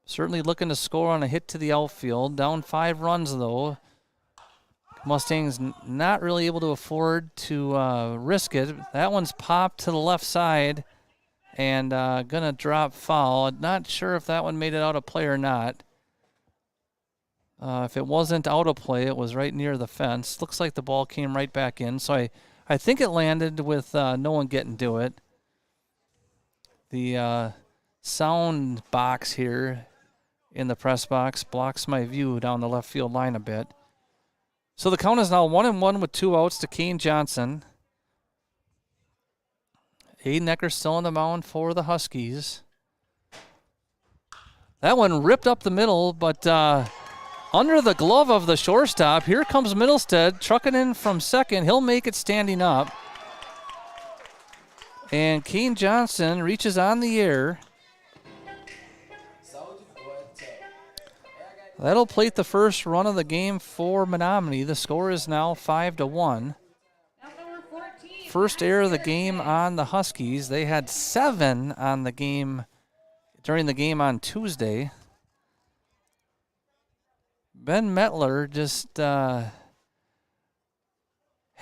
Certainly looking to score on a hit to the outfield. Down 5 runs, though. Mustangs not really able to afford to risk it. That one's popped to the left side and going to drop foul. Not sure if that one made it out of play or not. If it wasn't out of play, it was right near the fence. Looks like the ball came right back in. So I think it landed with no one getting to it. The sound box here in the press box blocks my view down the left field line a bit. So the count is now 1-1 with 2 outs to Kane Johnson. Aiden Ecker still on the mound for the Huskies. That one ripped up the middle, but under the glove of the shortstop, here comes Middlestead, trucking in from second. He'll make it standing up. And Kane Johnson reaches on the air. That'll plate the first run of the game for Menomonie. The score is now 5-1. First error of the game on the Huskies. They had 7 on the game during the game on Tuesday. Ben Metler just had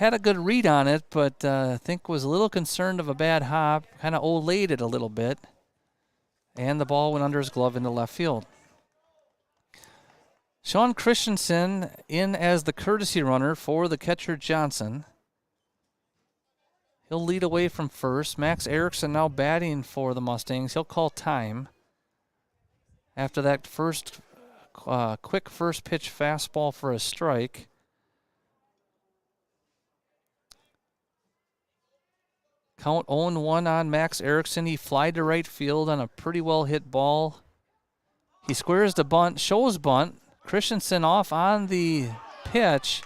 a good read on it, but I think was a little concerned of a bad hop, kind of olayed it a little bit, and the ball went under his glove into left field. Sean Christensen in as the courtesy runner for the catcher Johnson. He'll lead away from first. Max Erickson now batting for the Mustangs. He'll call time after that first quick first pitch fastball for a strike. Count 0-1 on Max Erickson. He flied to right field on a pretty well hit ball. He squares the bunt, shows bunt. Christensen off on the pitch.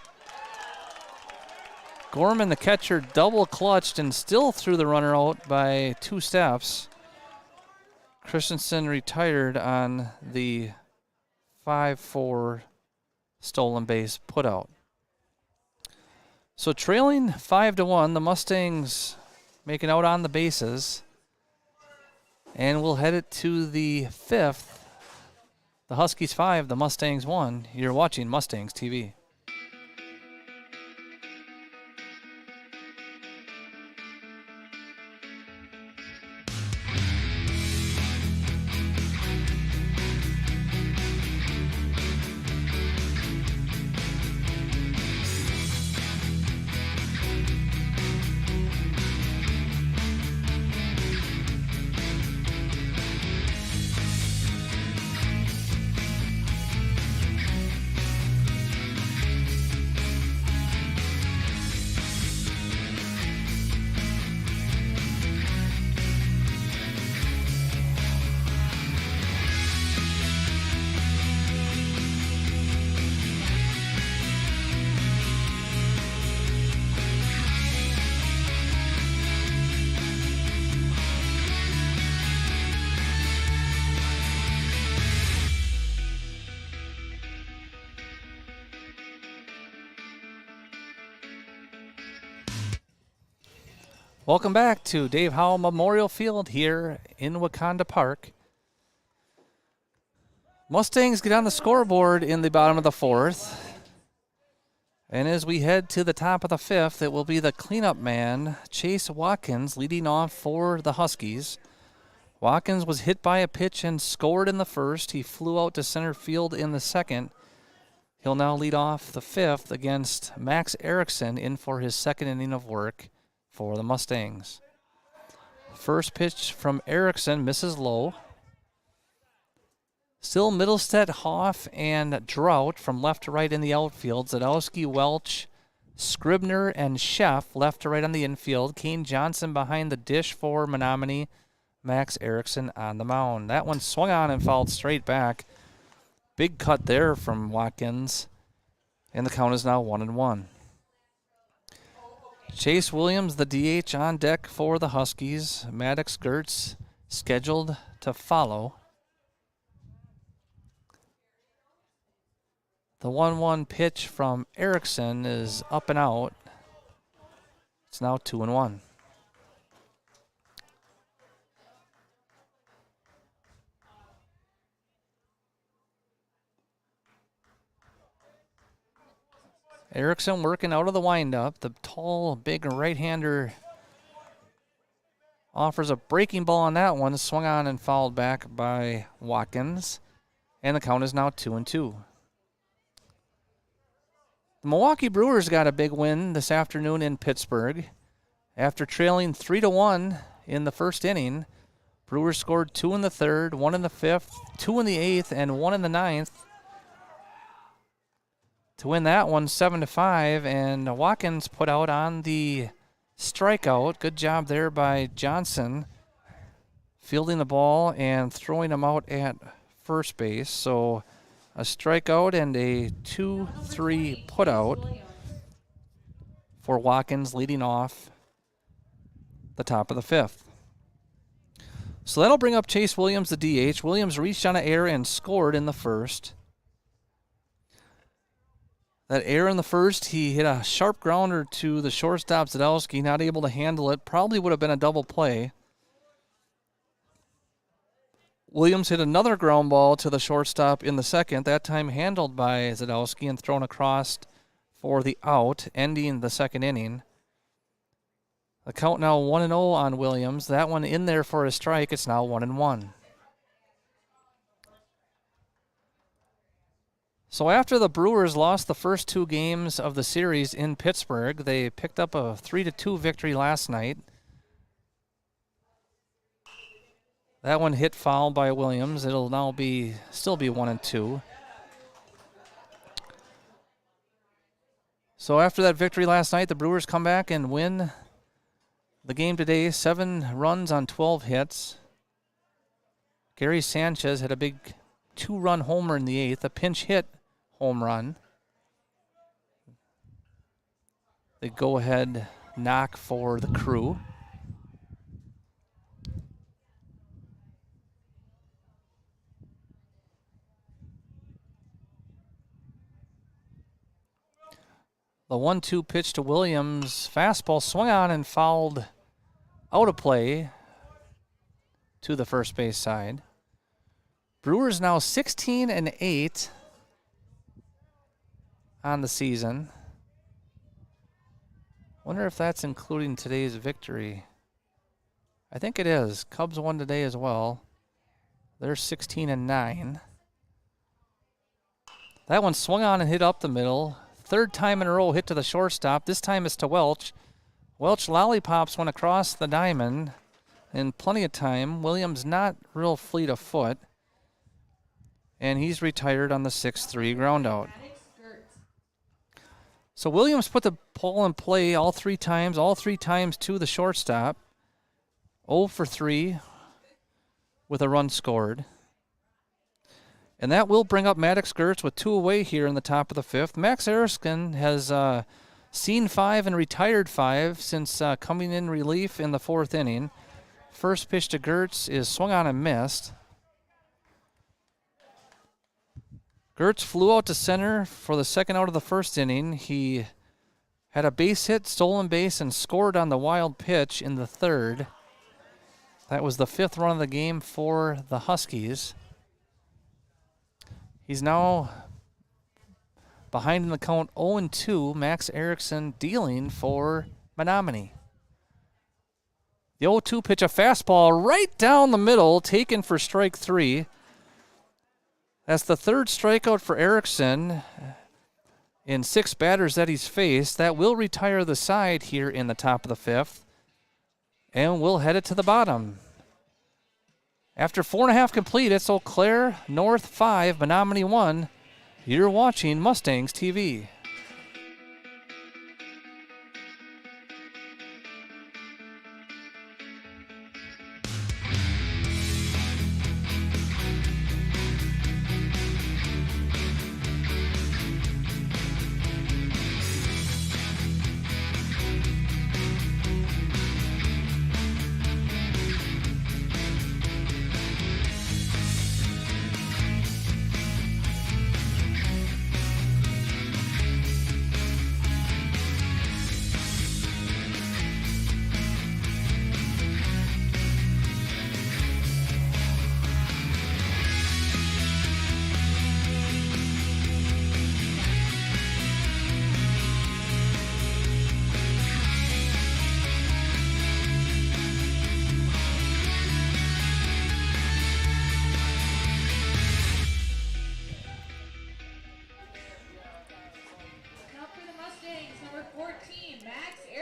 Gorman, the catcher, double clutched and still threw the runner out by 2 steps. Christensen retired on the 5-4 stolen base putout. So trailing 5-1, the Mustangs making out on the bases. And we'll head it to the 5th. The Huskies 5, the Mustangs 1. You're watching Mustangs TV. Welcome back to Dave Howell Memorial Field here in Wakanda Park. Mustangs get on the scoreboard in the bottom of the fourth. And as we head to the top of the fifth, it will be the cleanup man, Chase Watkins, leading off for the Huskies. Watkins was hit by a pitch and scored in the first. He flew out to center field in the second. He'll now lead off the fifth against Max Erickson in for his second inning of work for the Mustangs. First pitch from Erickson misses low. Still Middlestead, Hoff, and Drought from left to right in the outfield. Zadowski, Welch, Scribner, and Sheff left to right on the infield. Kane Johnson behind the dish for Menomonie. Max Erickson on the mound. That one swung on and fouled straight back. Big cut there from Watkins. And the count is now 1-1. Chase Williams, the DH, on deck for the Huskies. Maddox Gertz scheduled to follow. The 1-1 pitch from Erickson is up and out. It's now 2-1. Erickson working out of the windup. The tall, big right-hander offers a breaking ball on that one. Swung on and fouled back by Watkins. And the count is now 2-2. The Milwaukee Brewers got a big win this afternoon in Pittsburgh. After trailing 3-1 in the first inning, Brewers scored 2 in the third, 1 in the fifth, 2 in the eighth, and 1 in the ninth to win that one 7-5. And Watkins put out on the strikeout. Good job there by Johnson, fielding the ball and throwing him out at first base. So a strikeout and a 2-3 putout for Watkins, leading off the top of the fifth. So that'll bring up Chase Williams, the DH. Williams reached on an error and scored in the first. That error in the first, he hit a sharp grounder to the shortstop, Zadowski, not able to handle it. Probably would have been a double play. Williams hit another ground ball to the shortstop in the second, that time handled by Zadowski and thrown across for the out, ending the second inning. The count now 1-0 on Williams. That one in there for a strike. It's now 1-1. So after the Brewers lost the first 2 games of the series in Pittsburgh, they picked up a 3-2 victory last night. That one hit foul by Williams. It'll now still be 1-2. So after that victory last night, the Brewers come back and win the game today. 7 runs on 12 hits. Gary Sanchez had a big 2-run homer in the eighth, a pinch hit home run. The go-ahead knock for the Crew. The 1-2 pitch to Williams. Fastball swung on and fouled out of play to the first base side. Brewers now 16-8 on the season. Wonder if that's including today's victory. I think it is. Cubs won today as well. They're 16-9. That one swung on and hit up the middle. Third time in a row hit to the shortstop. This time it's to Welch. Welch lollipops one across the diamond in plenty of time. Williams not real fleet of foot. And he's retired on the 6-3 ground out. So Williams put the ball in play all three times to the shortstop. 0 for 3 with a run scored. And that will bring up Maddox Gertz with 2 away here in the top of the fifth. Max Erickson has seen 5 and retired 5 since coming in relief in the fourth inning. First pitch to Gertz is swung on and missed. Gertz flew out to center for the second out of the first inning. He had a base hit, stolen base, and scored on the wild pitch in the third. That was the 5th run of the game for the Huskies. He's now behind in the count 0-2. Max Erickson dealing for Menomonie. The 0-2 pitch, a fastball right down the middle, taken for strike 3. That's the 3rd strikeout for Erickson in 6 batters that he's faced. That will retire the side here in the top of the 5th. And we'll head it to the bottom. After 4.5 complete, it's Eau Claire North 5, Menomonie 1. You're watching Mustangs TV.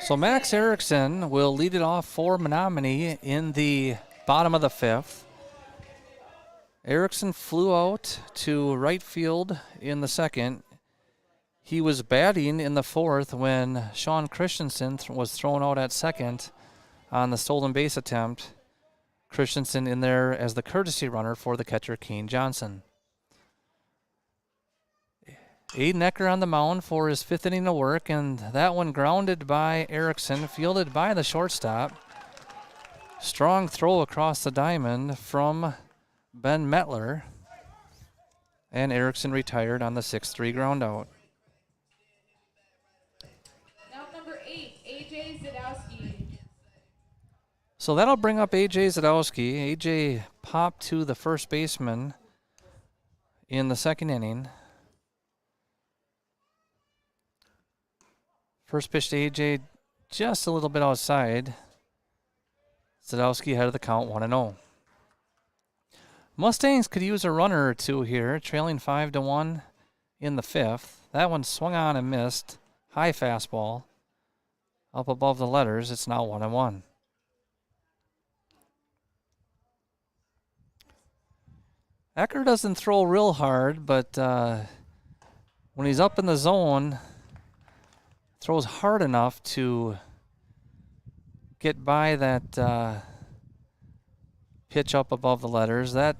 So Max Erickson will lead it off for Menomonie in the bottom of the 5th. Erickson flew out to right field in the 2nd. He was batting in the 4th when Sean Christensen was thrown out at 2nd on the stolen base attempt. Christensen in there as the courtesy runner for the catcher, Kane Johnson. Aiden Ecker on the mound for his 5th inning of work, and that one grounded by Erickson, fielded by the shortstop. Strong throw across the diamond from Ben Metler, and Erickson retired on the 6-3 ground out. Now number 8, A.J. Zadowski. So that'll bring up A.J. Zadowski. A.J. popped to the first baseman in the 2nd inning. First pitch to A.J. just a little bit outside. Zadowski ahead of the count, 1-0. Mustangs could use a runner or two here, trailing 5-1 in the 5th. That one swung on and missed. High fastball. Up above the letters, it's now 1-1. Ecker doesn't throw real hard, but when he's up in the zone, throws hard enough to get by that pitch up above the letters. That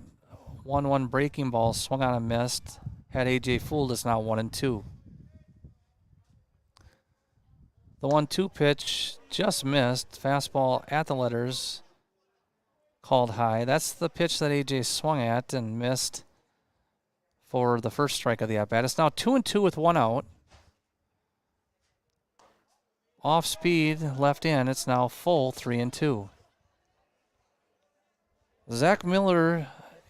1-1 breaking ball swung on and missed. Had A.J. fooled, it's now 1-2. The 1-2 pitch just missed. Fastball at the letters, called high. That's the pitch that A.J. swung at and missed for the first strike of the at-bat. It's now 2-2 with 1 out. Off speed, left in. It's now full 3-2. Zach Miller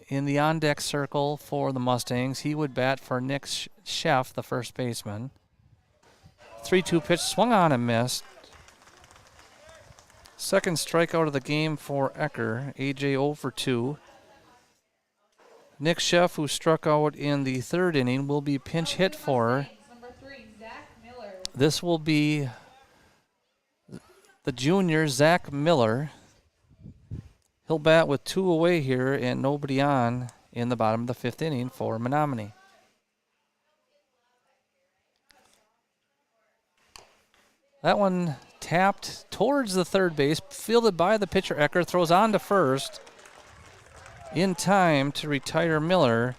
in the on-deck circle for the Mustangs. He would bat for Nick Sheff, the first baseman. 3-2 pitch swung on and missed. Second strikeout of the game for Ecker. A.J. 0 for 2. Nick Sheff, who struck out in the 3rd inning, will be pinch hit for. Number 3, Zach Miller. This will be the junior, Zach Miller. He'll bat with 2 away here and nobody on in the bottom of the 5th inning for Menomonie. That one tapped towards the 3rd base, fielded by the pitcher Ecker, throws on to first in time to retire Miller.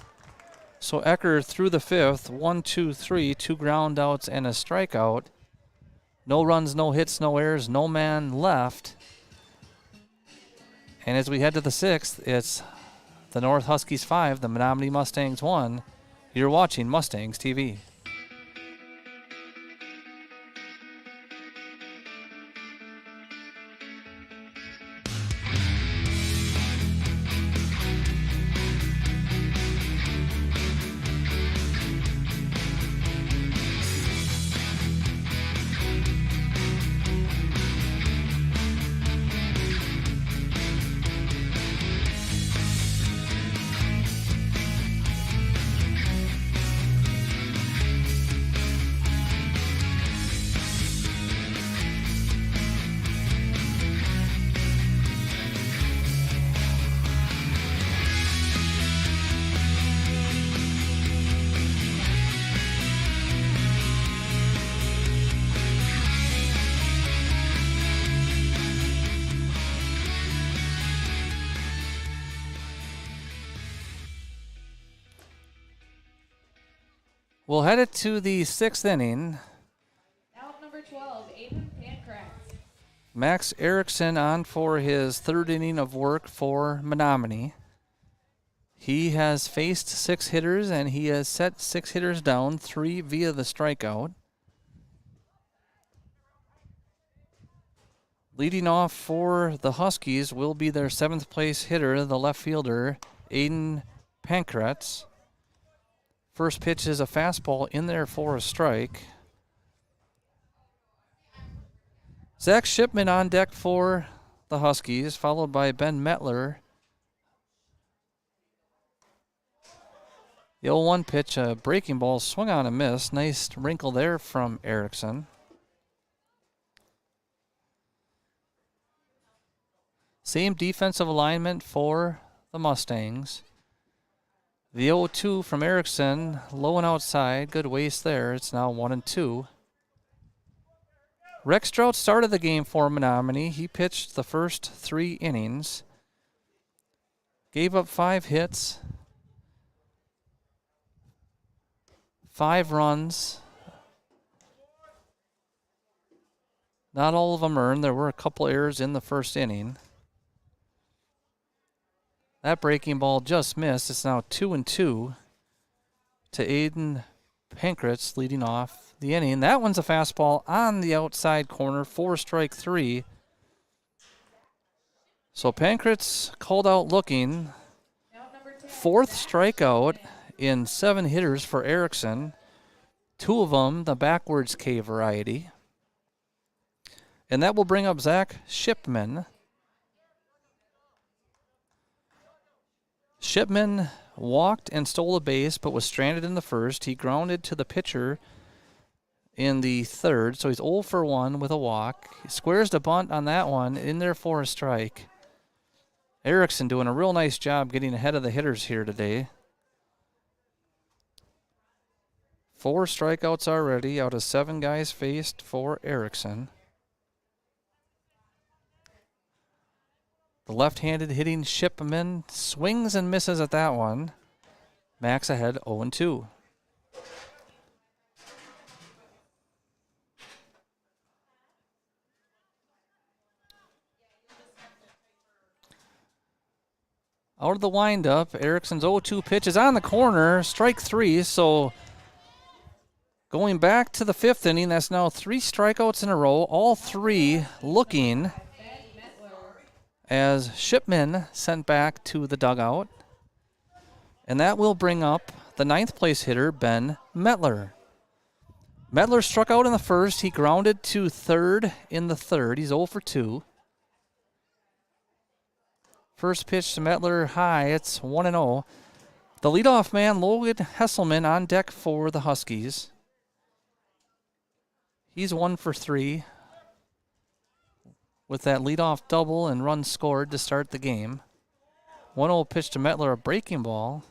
So Ecker through the 5th, 1, 2, 3, 2 ground outs and a strikeout. No runs, no hits, no errors, no man left. And as we head to the 6th, it's the North Huskies 5, the Menomonie Mustangs 1. You're watching Mustangs TV. We'll head it to the 6th inning. Out number 12, Aiden Pancratz. Max Erickson on for his 3rd inning of work for Menomonie. He has faced 6 hitters, and he has set 6 hitters down, 3 via the strikeout. Leading off for the Huskies will be their 7th place hitter, the left fielder, Aiden Pancratz. First pitch is a fastball in there for a strike. Zach Shipman on deck for the Huskies, followed by Ben Metler. The 0-1 pitch, a breaking ball, swung on and miss. Nice wrinkle there from Erickson. Same defensive alignment for the Mustangs. The 0-2 from Erickson, low and outside. Good waste there. It's now 1-2. Rex Strout started the game for Menomonie. He pitched the first 3 innings. Gave up 5 hits, 5 runs. Not all of them earned. There were a couple errors in the first inning. That breaking ball just missed. It's now 2-2 to Aiden Pancratz leading off the inning. That one's a fastball on the outside corner for strike 3. So Pancratz called out looking. 4th strikeout in 7 hitters for Erickson. 2 of them the backwards K variety. And that will bring up Zach Shipman. Shipman walked and stole a base, but was stranded in the first. He grounded to the pitcher in the 3rd, so he's 0 for 1 with a walk. He squares the bunt on that one, in there for a strike. Erickson doing a real nice job getting ahead of the hitters here today. 4 strikeouts already out of 7 guys faced for Erickson. The left-handed hitting Shipman swings and misses at that one. Max ahead 0-2. Out of the windup, Erickson's 0-2 pitch is on the corner, strike 3. So going back to the 5th inning, that's now 3 strikeouts in a row, all 3 looking, as Shipman sent back to the dugout. And that will bring up the 9th place hitter, Ben Metler. Metler struck out in the first. He grounded to 3rd in the 3rd. He's 0 for 2. First pitch to Metler high. It's 1-0. The leadoff man, Logan Hesselman, on deck for the Huskies. He's 1 for 3. With that leadoff double and run scored to start the game. 1-0 pitch to Metler, a breaking ball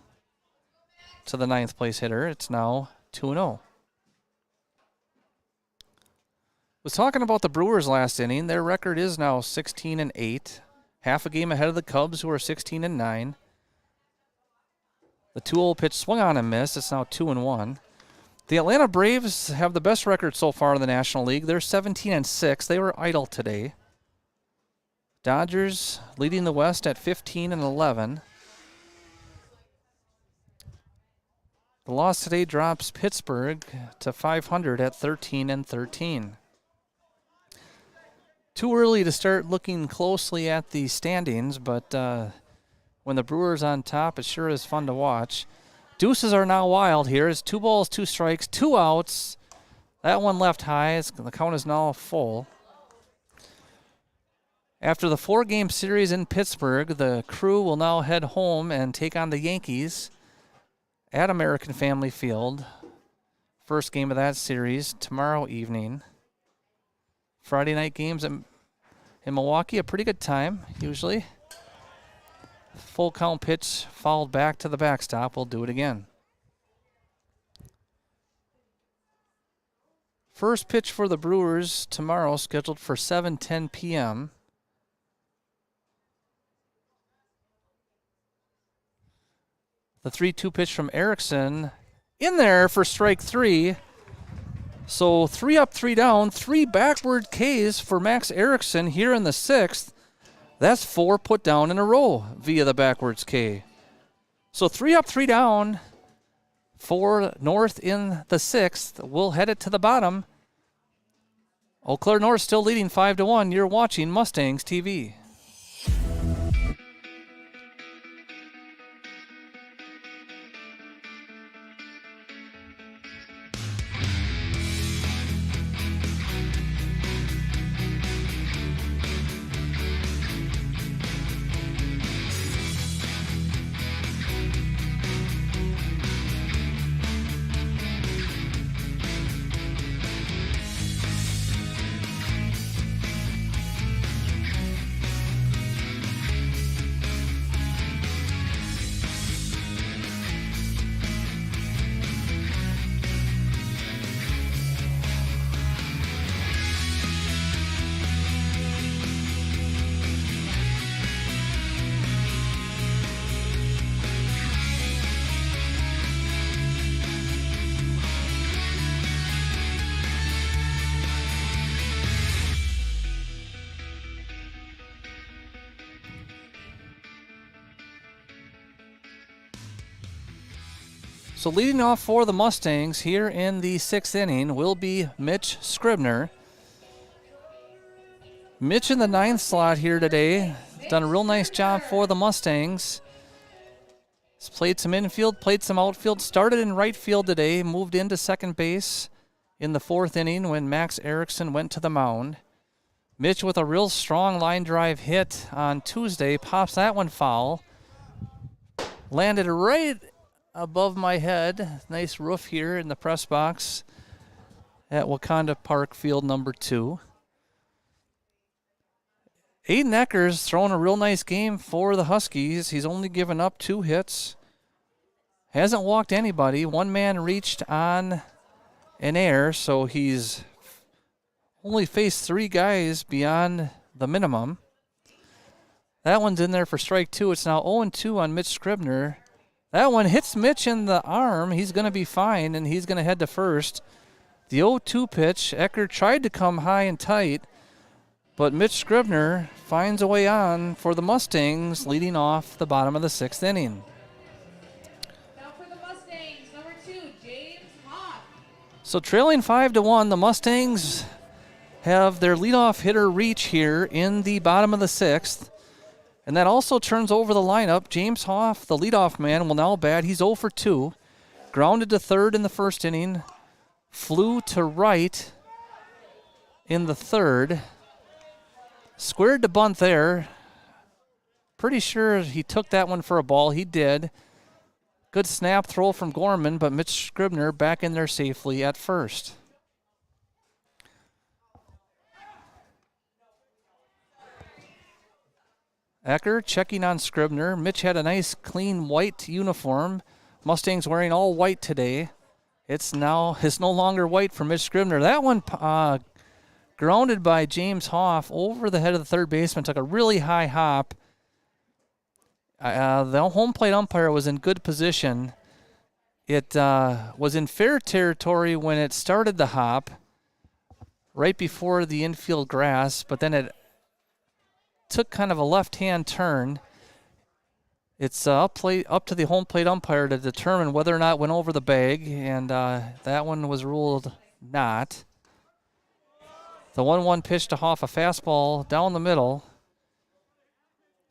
to the 9th place hitter. It's now 2-0. Was talking about the Brewers last inning. Their record is now 16-8, half a game ahead of the Cubs, who are 16-9. The 2-0 pitch swung on and missed. It's now 2-1. The Atlanta Braves have the best record so far in the National League. They're 17-6. They were idle today. Dodgers leading the West at 15-11. The loss today drops Pittsburgh to 500 at 13-13. Too early to start looking closely at the standings, but when the Brewers on top, it sure is fun to watch. Deuces are now wild here. It's 2 balls, 2 strikes, 2 outs. That one left high. The count is now full. After the 4-game series in Pittsburgh, the Crew will now head home and take on the Yankees at American Family Field. First game of that series tomorrow evening. Friday night games in Milwaukee, a pretty good time, usually. Full count pitch fouled back to the backstop. We'll do it again. First pitch for the Brewers tomorrow, scheduled for 7:10 p.m. The 3-2 pitch from Erickson in there for strike 3. So 3 up, 3 down, 3 backward Ks for Max Erickson here in the 6th. That's 4 put down in a row via the backwards K. So 3 up, 3 down for North in the 6th. We'll head it to the bottom. Eau Claire North still leading 5-1. You're watching Mustangs TV. So leading off for the Mustangs here in the 6th inning will be Mitch Scribner. Mitch in the 9th slot here today. Done a real nice job for the Mustangs. He's played some infield, played some outfield. Started in right field today, moved into second base in the 4th inning when Max Erickson went to the mound. Mitch with a real strong line drive hit on Tuesday. Pops that one foul. Landed right above my head. Nice roof here in the press box at Wakanda Park Field number 2. Aiden Ecker's throwing a real nice game for the Huskies. He's only given up 2 hits. Hasn't walked anybody. One man reached on an error, so he's only faced 3 guys beyond the minimum. That one's in there for strike 2. It's now 0-2 on Mitch Scribner. That one hits Mitch in the arm. He's going to be fine, and he's going to head to first. The 0-2 pitch, Ecker tried to come high and tight, but Mitch Scribner finds a way on for the Mustangs, leading off the bottom of the 6th inning. Now for the Mustangs, number 2, James Hoff. So trailing 5-1, the Mustangs have their leadoff hitter reach here in the bottom of the 6th. And that also turns over the lineup. James Hoff, the leadoff man, will now bat. He's 0 for 2. Grounded to third in the 1st inning. Flew to right in the 3rd. Squared to bunt there. Pretty sure he took that one for a ball. He did. Good snap throw from Gorman, but Mitch Scribner back in there safely at first. Ecker checking on Scribner. Mitch had a nice clean white uniform. Mustangs wearing all white today. It's no longer white for Mitch Scribner. That one grounded by James Hoff over the head of the third baseman. Took a really high hop. The home plate umpire was in good position. It was in fair territory when it started the hop, right before the infield grass, but then it took kind of a left-hand turn. It's up to the home plate umpire to determine whether or not it went over the bag, and that one was ruled not. The 1-1 pitch to Hoff, a fastball down the middle,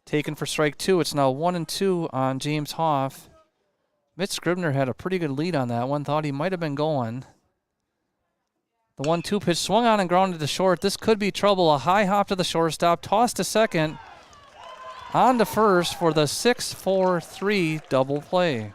taken for strike 2. It's now 1-2 on James Hoff. Mitch Scribner had a pretty good lead on that one. Thought he might have been going. The 1-2 pitch swung on and grounded to short. This could be trouble. A high hop to the shortstop, tossed to second, on to first for the 6-4-3 double play.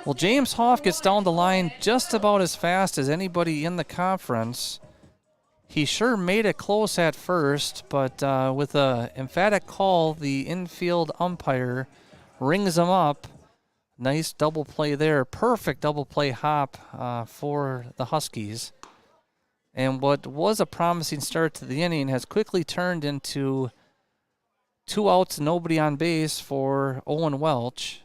Well, James Hoff gets down the line just about as fast as anybody in the conference. He sure made it close at first, but with an emphatic call, the infield umpire rings him up. Nice double play there. Perfect double play hop for the Huskies. And what was a promising start to the inning has quickly turned into 2 outs, nobody on base for Owen Welch.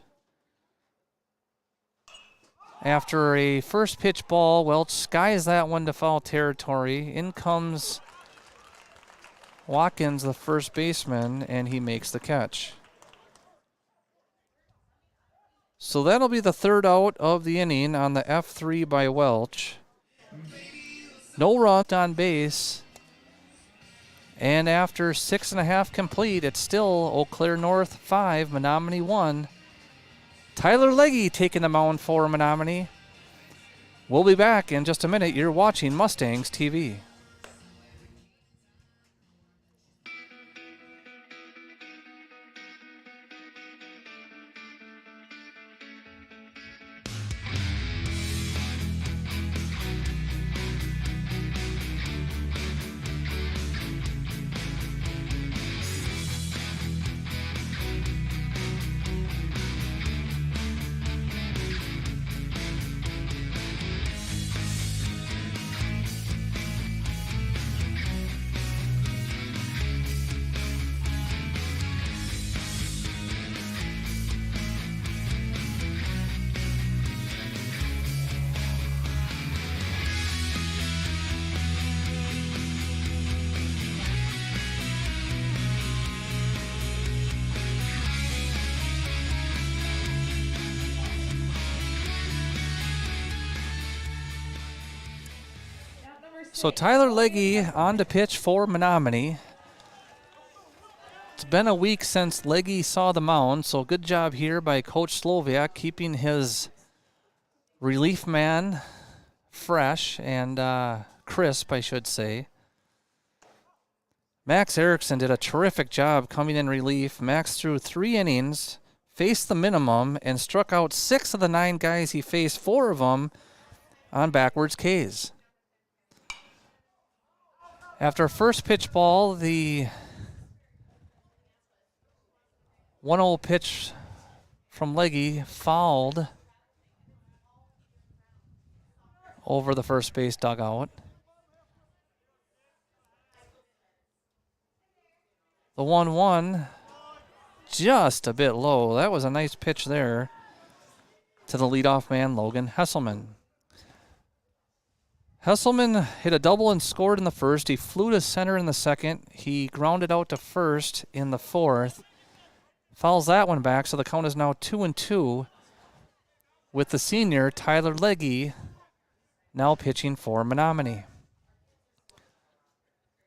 After a first pitch ball, Welch skies that one to foul territory. In comes Watkins, the first baseman, and he makes the catch. So that'll be the 3rd out of the inning on the F3 by Welch. No run on base. And after 6.5 complete, it's still Eau Claire North 5, Menomonie 1. Tyler Legge taking the mound for Menomonie. We'll be back in just a minute. You're watching Mustangs TV. So Tyler Legge on to pitch for Menomonie. It's been a week since Legge saw the mound, so good job here by Coach Sloviak keeping his relief man fresh and crisp, I should say. Max Erickson did a terrific job coming in relief. Max threw 3 innings, faced the minimum, and struck out 6 of the 9 guys he faced, 4 of them on backwards Ks. After a first pitch ball, the 1-0 pitch from Legge fouled over the first base dugout. The 1-1 just a bit low. That was a nice pitch there to the leadoff man, Logan Hesselman. Hesselman hit a double and scored in the first. He flew to center in the second. He grounded out to first in the fourth. Fouls that one back, so the count is now 2-2 with the senior, Tyler Legge, now pitching for Menomonie.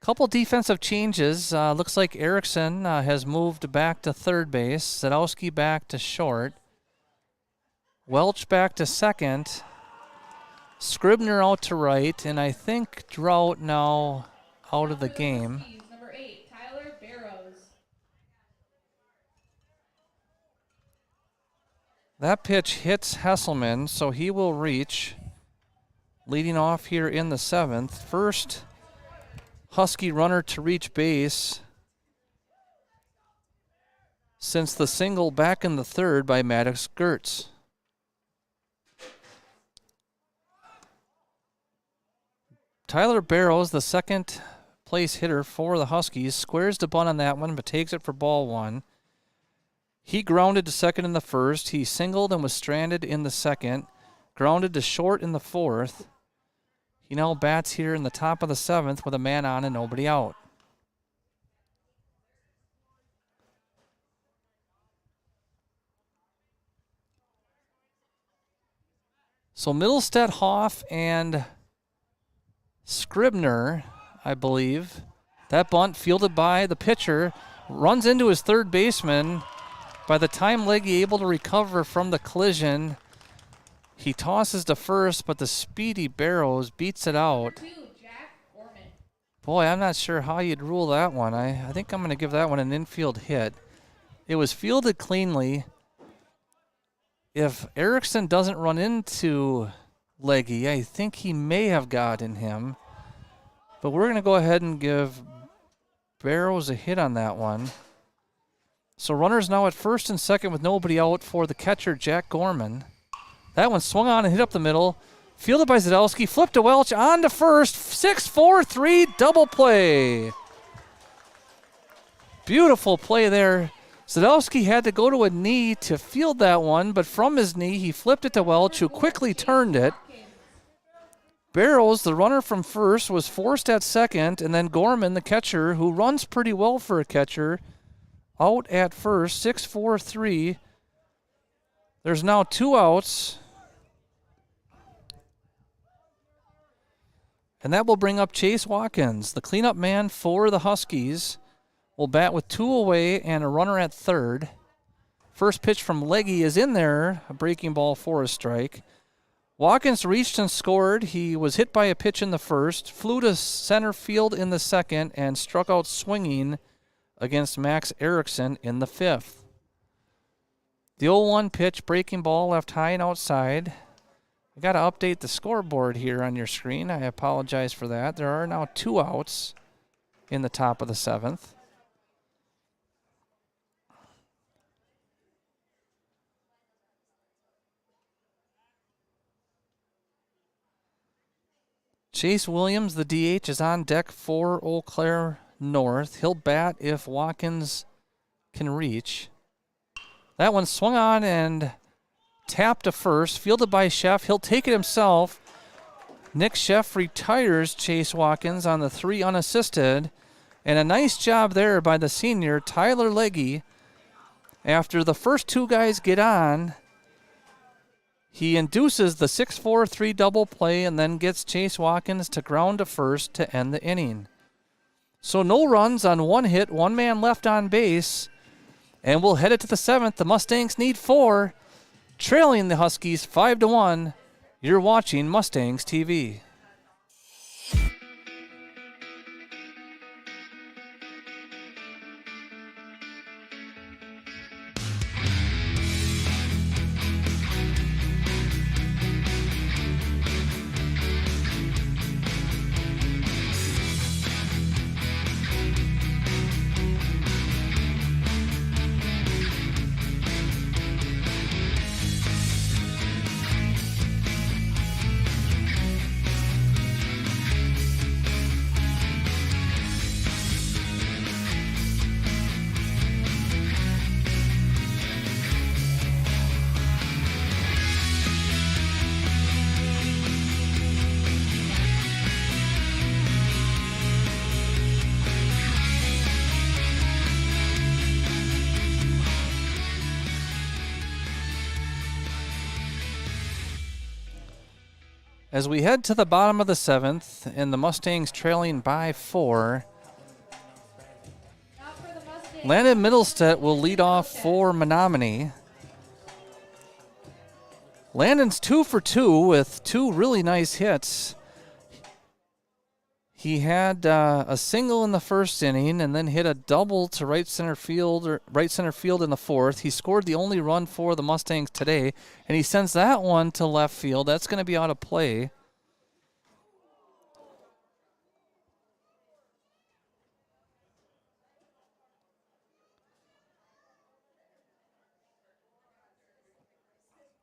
Couple defensive changes. Looks like Erickson has moved back to third base. Sadowski back to short. Welch back to second. Scribner out to right, and I think Drought now out of the game. Number 8, Tyler Barrows. That pitch hits Hesselman, so he will reach, leading off here in the 7th. First Husky runner to reach base since the single back in the 3rd by Maddox Gertz. Tyler Barrows, the second place hitter for the Huskies, squares the bunt on that one, but takes it for ball 1. He grounded to second in the first. He singled and was stranded in the second. Grounded to short in the 4th. He now bats here in the top of the 7th with a man on and nobody out. So Middlestead, Hoff, and Scribner, I believe. That bunt fielded by the pitcher, runs into his third baseman. By the time Legge able to recover from the collision, he tosses to first, but the speedy Barrows beats it out. Number 2, Jack Gorman. Boy, I'm not sure how you'd rule that one. I think I'm going to give that one an infield hit. It was fielded cleanly. If Erickson doesn't run into Legge, I think he may have gotten him. But we're going to go ahead and give Barrows a hit on that one. So runners now at first and second with nobody out for the catcher, Jack Gorman. That one swung on and hit up the middle. Fielded by Zadowski, flipped to Welch, on to first. 6-4-3 double play. Beautiful play there. Sadowski had to go to a knee to field that one, but from his knee, he flipped it to Welch, who quickly turned it. Barrows, the runner from first, was forced at second, and then Gorman, the catcher, who runs pretty well for a catcher, out at first, 6-4-3. There's now 2 outs. And that will bring up Chase Watkins, the cleanup man for the Huskies. Will bat with 2 away and a runner at third. First pitch from Leggy is in there, a breaking ball for a strike. Watkins reached and scored. He was hit by a pitch in the first, flew to center field in the second, and struck out swinging against Max Erickson in the fifth. The 0-1 pitch, breaking ball left high and outside. I got to update the scoreboard here on your screen. I apologize for that. There are now 2 outs in the top of the 7th. Chase Williams, the DH, is on deck for Eau Claire North. He'll bat if Watkins can reach. That one swung on and tapped to first, fielded by Sheff. He'll take it himself. Nick Sheff retires Chase Watkins on the 3 unassisted. And a nice job there by the senior, Tyler Leggy. After the first 2 guys get on, he induces the 6-4-3 double play and then gets Chase Watkins to ground to first to end the inning. So no runs on 1 hit, 1 man left on base, and we'll head it to the 7th. The Mustangs need 4, trailing the Huskies 5-1. You're watching Mustangs TV. As we head to the bottom of the 7th, and the Mustangs trailing by 4, Landon Middlestedt will lead off for Menomonie. Landon's 2 for 2 with 2 really nice hits. He had a single in the first inning and then hit a double to right center field in the 4th. He scored the only run for the Mustangs today, and he sends that one to left field. That's going to be out of play.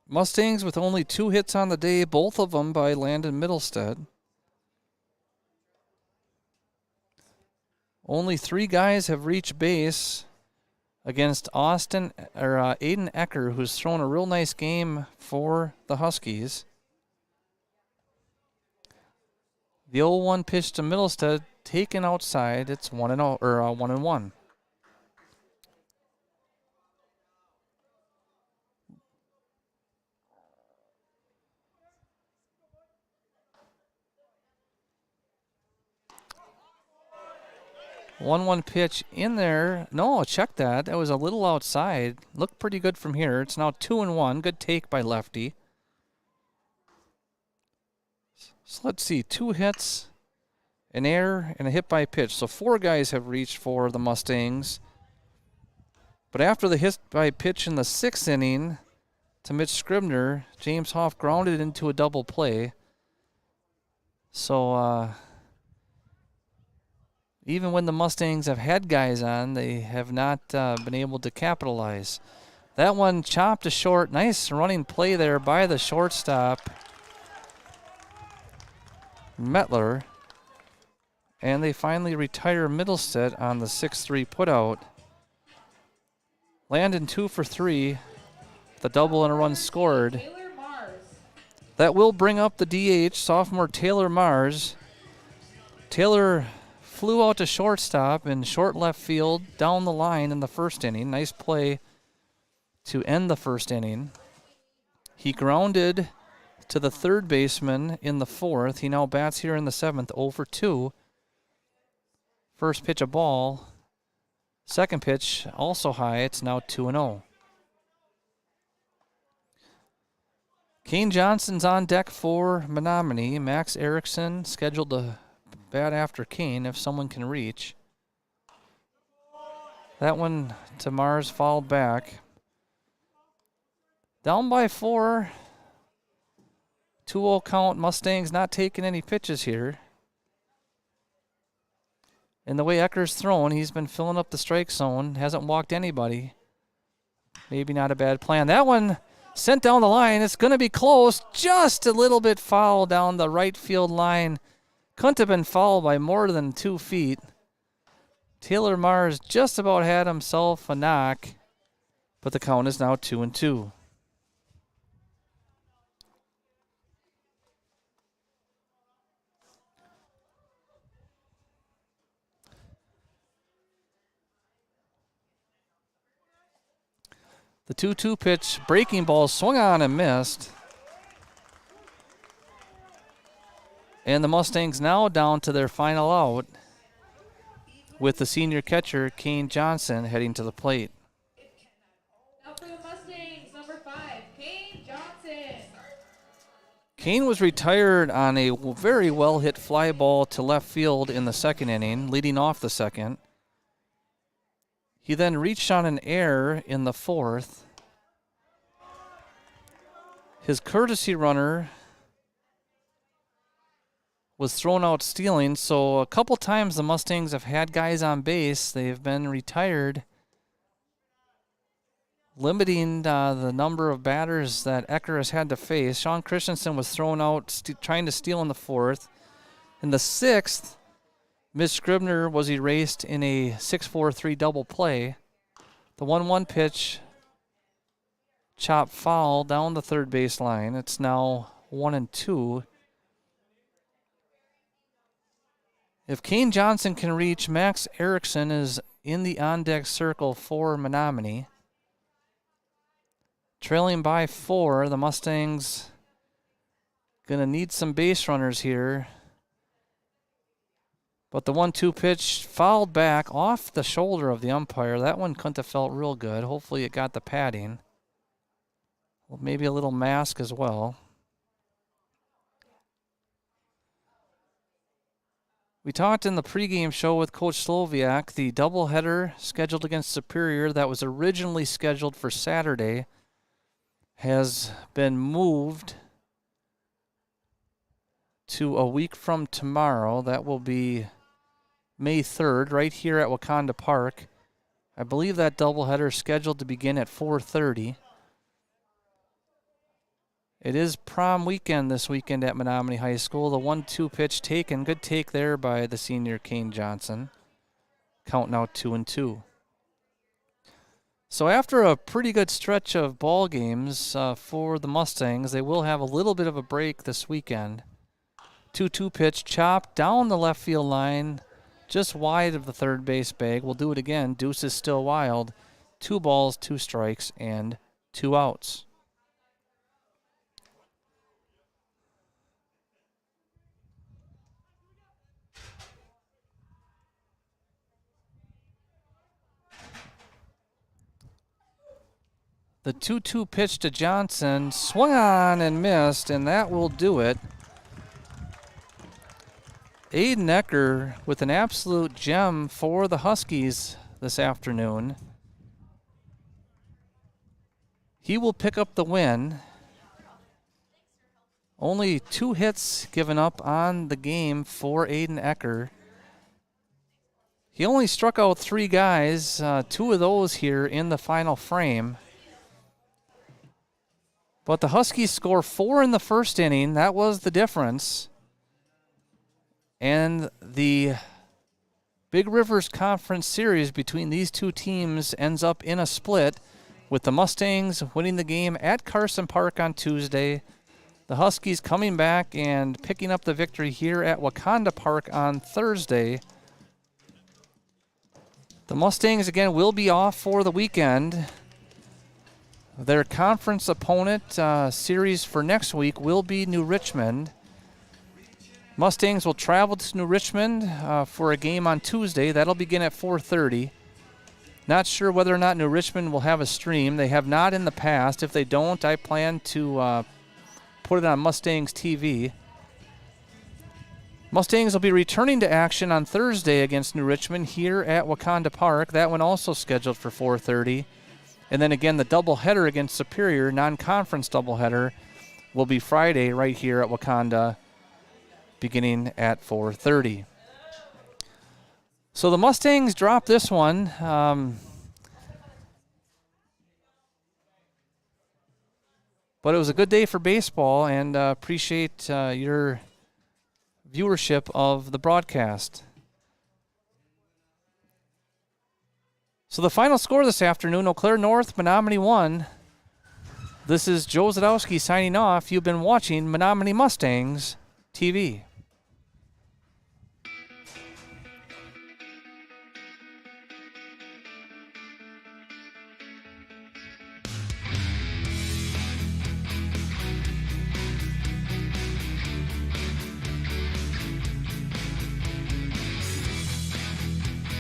Mustangs with only 2 hits on the day, both of them by Landon Middlestedt. Only 3 guys have reached base against Aiden Ecker, who's thrown a real nice game for the Huskies. The 0-1 pitch to Middlestedt, taken outside. It's 1-1. One pitch in there. No, check that. That was a little outside. Looked pretty good from here. It's now 2-1. Good take by lefty. So let's see. 2 hits, an error, and a hit by pitch. So 4 guys have reached for the Mustangs. But after the hit by pitch in the 6th inning to Mitch Scribner, James Hoff grounded into a double play. So, even when the Mustangs have had guys on, they have not been able to capitalize. That one chopped to short. Nice running play there by the shortstop, Mettler. And they finally retire Middlestedt on the 6-3 putout. Landon 2 for 3. The double and a run scored. Taylor Mars. That will bring up the DH, sophomore Taylor Mars. Taylor flew out to shortstop in short left field down the line in the first inning. Nice play to end the first inning. He grounded to the third baseman in the fourth. He now bats here in the seventh, 0 for 2. First pitch a ball. Second pitch also high. It's now 2-0. Kane Johnson's on deck for Menomonie. Max Erickson scheduled to bat after Kane if someone can reach. That one to Mars, fouled back. Down by 4. 2-0 count. Mustangs not taking any pitches here. And the way Ecker's thrown, he's been filling up the strike zone. Hasn't walked anybody. Maybe not a bad plan. That one sent down the line. It's going to be close. Just a little bit foul down the right field line. Couldn't have been fouled by more than 2 feet. Taylor Mars just about had himself a knock. But the count is now 2-2. The 2-2 pitch, breaking ball, swung on and missed. And the Mustangs now down to their final out with the senior catcher, Kane Johnson, heading to the plate. Now for the Mustangs, number 5, Kane Johnson. Kane was retired on a very well-hit fly ball to left field in the second inning, leading off the second. He then reached on an error in the fourth. His courtesy runner was thrown out stealing, so a couple times the Mustangs have had guys on base. They've been retired, limiting the number of batters that Ecker has had to face. Sean Christensen was thrown out trying to steal in the fourth. In the sixth, Ms. Scribner was erased in a 6-4-3 double play. The 1-1 pitch, chop foul down the third base line. It's now 1-2. If Kane Johnson can reach, Max Erickson is in the on-deck circle for Menomonie. Trailing by 4, the Mustangs going to need some base runners here. But the 1-2 pitch fouled back off the shoulder of the umpire. That one couldn't have felt real good. Hopefully it got the padding. Well, maybe a little mask as well. We talked in the pregame show with Coach Sloviak, the doubleheader scheduled against Superior that was originally scheduled for Saturday has been moved to a week from tomorrow. That will be May 3rd, right here at Wakanda Park. I believe that doubleheader is scheduled to begin at 4:30. It is prom weekend this weekend at Menomonie High School. The 1-2 pitch taken. Good take there by the senior Kane Johnson. Count now 2-2. So after a pretty good stretch of ball games for the Mustangs, they will have a little bit of a break this weekend. 2-2 pitch chopped down the left field line, just wide of the third base bag. We'll do it again. Deuce is still wild. 2 balls, 2 strikes, and 2 outs. The 2-2 pitch to Johnson, swung on and missed, and that will do it. Aiden Ecker with an absolute gem for the Huskies this afternoon. He will pick up the win. Only 2 hits given up on the game for Aiden Ecker. He only struck out 3 guys, 2 of those here in the final frame. But the Huskies score 4 in the first inning. That was the difference. And the Big Rivers Conference Series between these two teams ends up in a split, with the Mustangs winning the game at Carson Park on Tuesday. The Huskies coming back and picking up the victory here at Wakanda Park on Thursday. The Mustangs, again, will be off for the weekend. Their conference opponent series for next week will be New Richmond. Mustangs will travel to New Richmond for a game on Tuesday. That'll begin at 4:30. Not sure whether or not New Richmond will have a stream. They have not in the past. If they don't, I plan to put it on Mustangs TV. Mustangs will be returning to action on Thursday against New Richmond here at Wakanda Park. That one also scheduled for 4:30. And then again, the doubleheader against Superior, non-conference doubleheader, will be Friday right here at Wakanda, beginning at 4:30. So the Mustangs drop this one. But it was a good day for baseball, and appreciate your viewership of the broadcast. So the final score this afternoon, Eau Claire North, Menomonie 1. This is Joe Zadowski signing off. You've been watching Menomonie Mustangs TV.